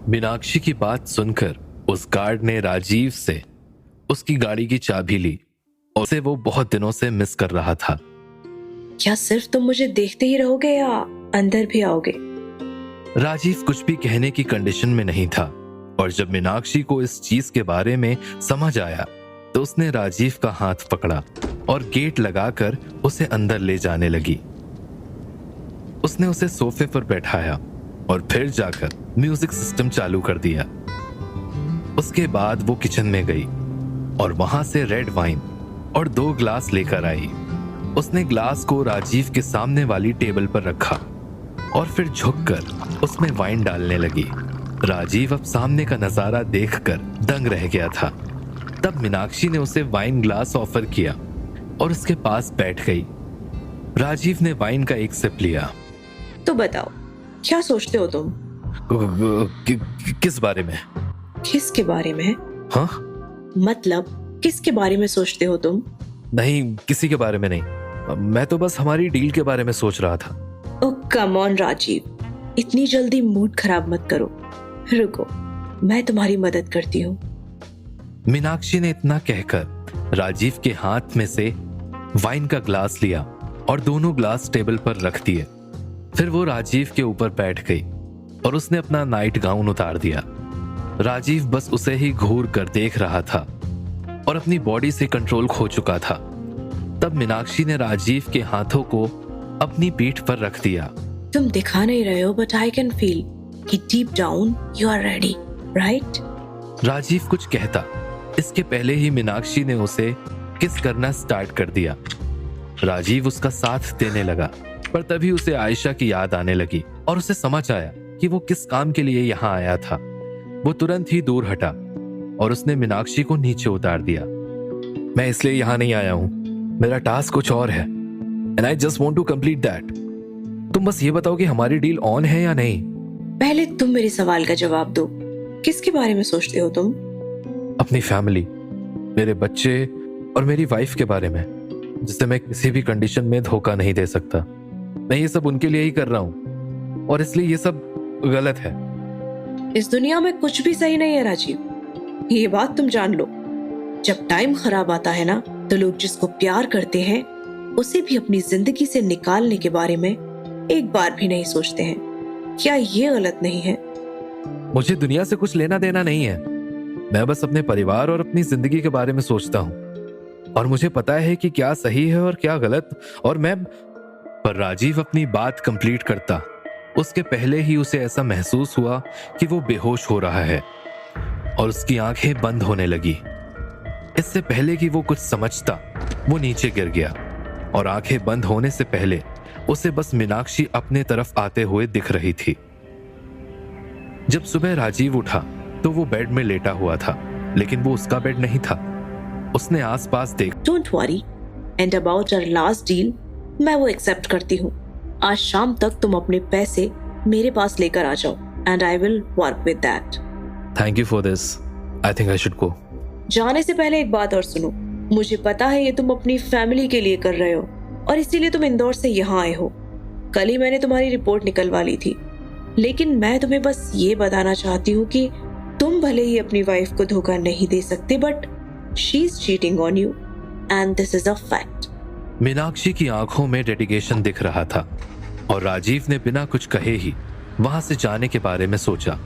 मीनाक्षी की बात सुनकर उस गार्ड ने राजीव से उसकी गाड़ी की चाबी ली और उसे वो बहुत दिनों से मिस कर रहा था। क्या सिर्फ तुम मुझे देखते ही रहोगे या अंदर भी आओगे? राजीव कुछ भी कहने की कंडीशन में नहीं था और जब मीनाक्षी को इस चीज के बारे में समझ आया तो उसने राजीव का हाथ पकड़ा और गेट लगाकर उसे अंदर ले जाने लगी। उसने उसे सोफे पर बैठाया और फिर जाकर म्यूजिक सिस्टम चालू कर दिया। उसके बाद वो किचन में गई और वहां से रेड वाइन और 2 ग्लास लेकर आई। उसने ग्लास को राजीव के सामने वाली टेबल पर रखा और फिर झुककर उसमें वाइन डालने लगी। राजीव अब सामने का नजारा देखकर दंग रह गया था। तब मीनाक्षी ने उसे वाइन ग्लास ऑफर किया और उसके पास बैठ गई। राजीव ने वाइन का एक सिप लिया। तो बताओ, क्या सोचते हो तुम? किस बारे में? किसके बारे में? हाँ? मतलब किसके बारे में सोचते हो तुम? नहीं, किसी के बारे में नहीं। मैं तो बस हमारी डील के बारे में सोच रहा था। ओह कम ऑन राजीव, इतनी जल्दी मूड खराब मत करो। रुको, मैं तुम्हारी मदद करती हूँ। मीनाक्षी ने इतना कहकर राजीव के हाथ में से वाइन का ग्लास लिया और दोनों ग्लास टेबल पर रख दिए। फिर वो राजीव के ऊपर बैठ गई और उसने अपना नाइट गाउन उतार दिया। राजीव बस उसे ही घूर कर देख रहा था और अपनी बॉडी से कंट्रोल खो चुका था। तब मीनाक्षी ने राजीव के हाथों को अपनी पीठ पर रख दिया। तुम दिखा नहीं रहे हो, बट आई कैन फील कि deep down you are ready, right? Rajeev कुछ कहता इसके पहले ही मीनाक्षी ने उसे किस करना स्टार्ट कर दिया। राजीव उसका साथ देने लगा, पर तभी उसे आयशा की याद आने लगी और उसे समझ आया कि वो किस काम के लिए यहाँ आया था। वो तुरंत ही दूर हटा और उसने मीनाक्षी को नीचे उतार दिया। मैं इसलिए यहाँ नहीं आया हूँ, मेरा टास्क कुछ और है and I just want to complete that. तुम बस ये बताओ कि हमारी डील ऑन है या नहीं। पहले तुम मेरे सवाल का जवाब दो। किसके बारे में सोचते हो तुम? अपनी फैमिली, मेरे बच्चे और मेरी वाइफ के बारे में, जिसे मैं किसी भी कंडीशन में धोखा नहीं दे सकता। मैं ये सब उनके लिए ही कर रहा हूँ और इसलिए ये सब गलत है। इस दुनिया में कुछ भी सही नहीं है राजीव, ये बात तुम जान लो। जब टाइम खराब आता है ना, तो लोग जिसको प्यार करते हैं उसे भी अपनी जिंदगी से निकालने के बारे में एक बार भी नहीं सोचते हैं। क्या ये गलत नहीं है? मुझे दुनिया से कुछ लेना देना नहीं है। मैं बस अपने परिवार और अपनी जिंदगी के बारे में सोचता हूँ और मुझे पता है कि क्या सही है और क्या गलत। और मैं पर राजीव अपनी बात कंप्लीट करता उसके पहले ही उसे ऐसा महसूस हुआ कि वो बेहोश हो रहा है और उसकी आंखें बंद होने लगी। इससे पहले कि वो कुछ समझता, वो नीचे गिर गया और आंखें बंद होने से पहले उसे बस मीनाक्षी अपने तरफ आते हुए दिख रही थी। जब सुबह राजीव उठा तो वो बेड में लेटा हुआ था, लेकिन वो उसका बेड नहीं था। उसने आसपास देख। Don't worry, and about our last deal, मैं वो एक्सेप्ट करती हूँ। आज शाम तक तुम अपने पैसे मेरे पास लेकर आ जाओ and I will work with that. Thank you for this. I think I should go. जाने से पहले एक बात और सुनो। मुझे पता है ये तुम अपनी फैमिली के लिए कर रहे हो और इसीलिए तुम इंदौर से यहाँ आए हो। कल ही मैंने तुम्हारी रिपोर्ट निकलवा ली थी, लेकिन मैं तुम्हें बस ये बताना चाहती हूँ कि तुम भले ही अपनी वाइफ को धोखा नहीं दे सकते, but she is cheating on you and this is a fact. Meenakshi की आंखों में डेडिकेशन दिख रहा था और राजीव ने बिना कुछ कहे ही वहां से जाने के बारे में सोचा।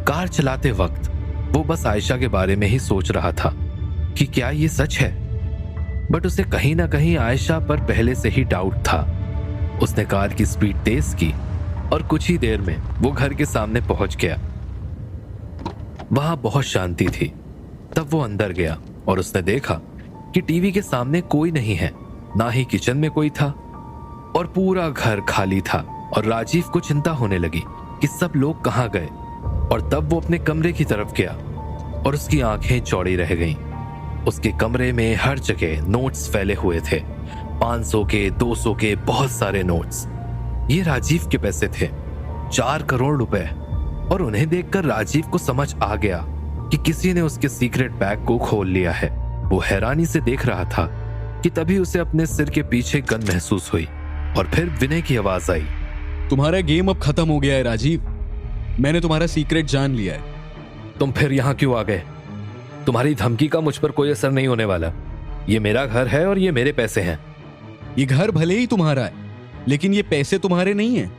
कार चलाते वक्त वो बस आयशा के बारे में ही सोच रहा था कि क्या ये सच है, बट उसे कहीं ना कहीं आयशा पर पहले से ही डाउट था। उसने कार की स्पीड तेज की और कुछ ही देर में वो घर के सामने पहुंच गया। वहां बहुत शांति थी। तब वो अंदर गया और उसने देखा कि टीवी के सामने कोई नहीं है, ना ही किचन में कोई था और पूरा घर खाली था। और राजीव को चिंता होने लगी कि सब लोग कहां गए। और तब वो अपने कमरे की तरफ गया और उसकी आंखें चौड़ी रह गईं। उसके कमरे में हर जगह नोट्स फैले हुए थे, 500 के, 200 के, बहुत सारे नोट्स। ये राजीव के पैसे थे, 4 करोड़ रुपए। और उन्हें देखकर राजीव को समझ आ गया कि किसी ने उसके सीक्रेट बैग को खोल लिया है। वो हैरानी से देख रहा था कि तभी उसे अपने सिर के पीछे गन महसूस हुई और फिर विनय की आवाज आई। तुम्हारा गेम अब खत्म हो गया है राजीव, मैंने तुम्हारा सीक्रेट जान लिया है। तुम फिर यहाँ क्यों आ गए? तुम्हारी धमकी का मुझ पर कोई असर नहीं होने वाला। ये मेरा घर है और ये मेरे पैसे हैं। ये घर भले ही तुम्हारा है, लेकिन ये पैसे तुम्हारे नहीं हैं।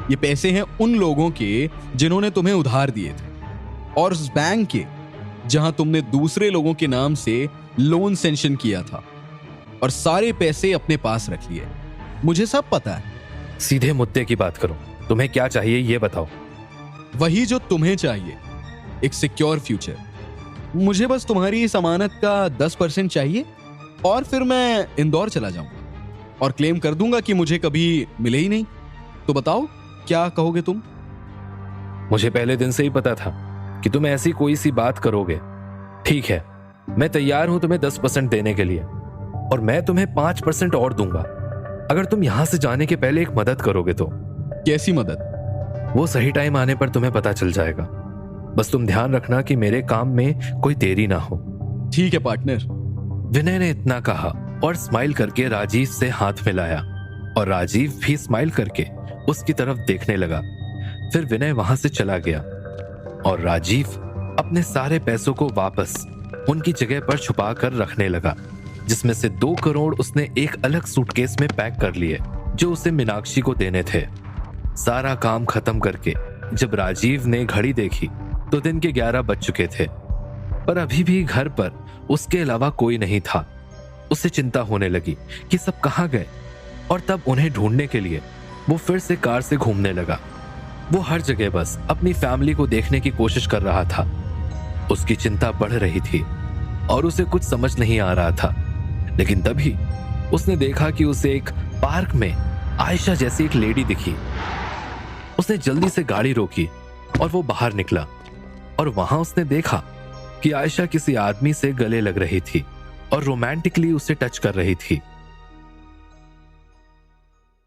ये पैसे हैं उन लोगों के जिन्होंने तुम्हें उधार दिए थे, और उस बैंक के जहां तुमने दूसरे लोगों के नाम से लोन सैंक्शन किया था और सारे पैसे अपने पास रख लिए। मुझे सब पता है। सीधे मुद्दे की बात करो, तुम्हें क्या चाहिए ये बताओ। वही जो तुम्हें चाहिए, एक सिक्योर फ्यूचर। मुझे बस तुम्हारी इस अमानत का 10% चाहिए और फिर मैं इंदौर चला जाऊंगा और क्लेम कर दूंगा कि मुझे कभी मिले ही नहीं। तो बताओ क्या कहोगे तुम? मुझे पहले दिन से ही पता था कि तुम ऐसी कोई सी बात करोगे। ठीक है, मैं तैयार हूं तुम्हें 10% देने के लिए और मैं तुम्हें 5% और दूंगा अगर तुम यहां से जाने के पहले एक मदद करोगे तो। कैसी मदद? वो सही टाइम आने पर तुम्हें पता चल जाएगा। बस तुम ध्यान रखना कि मेरे काम में कोई देरी ना हो। ठीक है पार्टनर। विनय ने इतना कहा और स्माइल करके राजीव से हाथ मिलाया और राजीव भी स्माइल करके उसकी तरफ देखने लगा। फिर विनय वहां से चला गया और राजीव अपने सारे पैसों को वापस उनकी जगह पर छुपा कर रखने लगा, जिसमें से 2 करोड़ उसने एक अलग सूटकेस में पैक कर लिए जो उसे मीनाक्षी को देने थे। सारा काम खत्म करके जब राजीव ने घड़ी देखी तो दिन के 11 बज चुके थे, पर अभी भी घर पर उसके अलावा कोई नहीं था। उसे चिंता होने लगी कि सब कहाँ गए, और तब उन्हें ढूंढने के लिए वो फिर से कार से घूमने लगा। वो हर जगह बस अपनी फैमिली को देखने की कोशिश कर रहा था। उसकी चिंता बढ़ रही थी और उसे कुछ समझ नहीं आ रहा था। लेकिन तभी उसने देखा कि उसे एक पार्क में आयशा जैसी एक लेडी दिखी। उसने जल्दी से गाड़ी रोकी और वो बाहर निकला और वहां उसने देखा कि आयशा किसी आदमी से गले लग रही थी और रोमांटिकली उसे टच कर रही थी।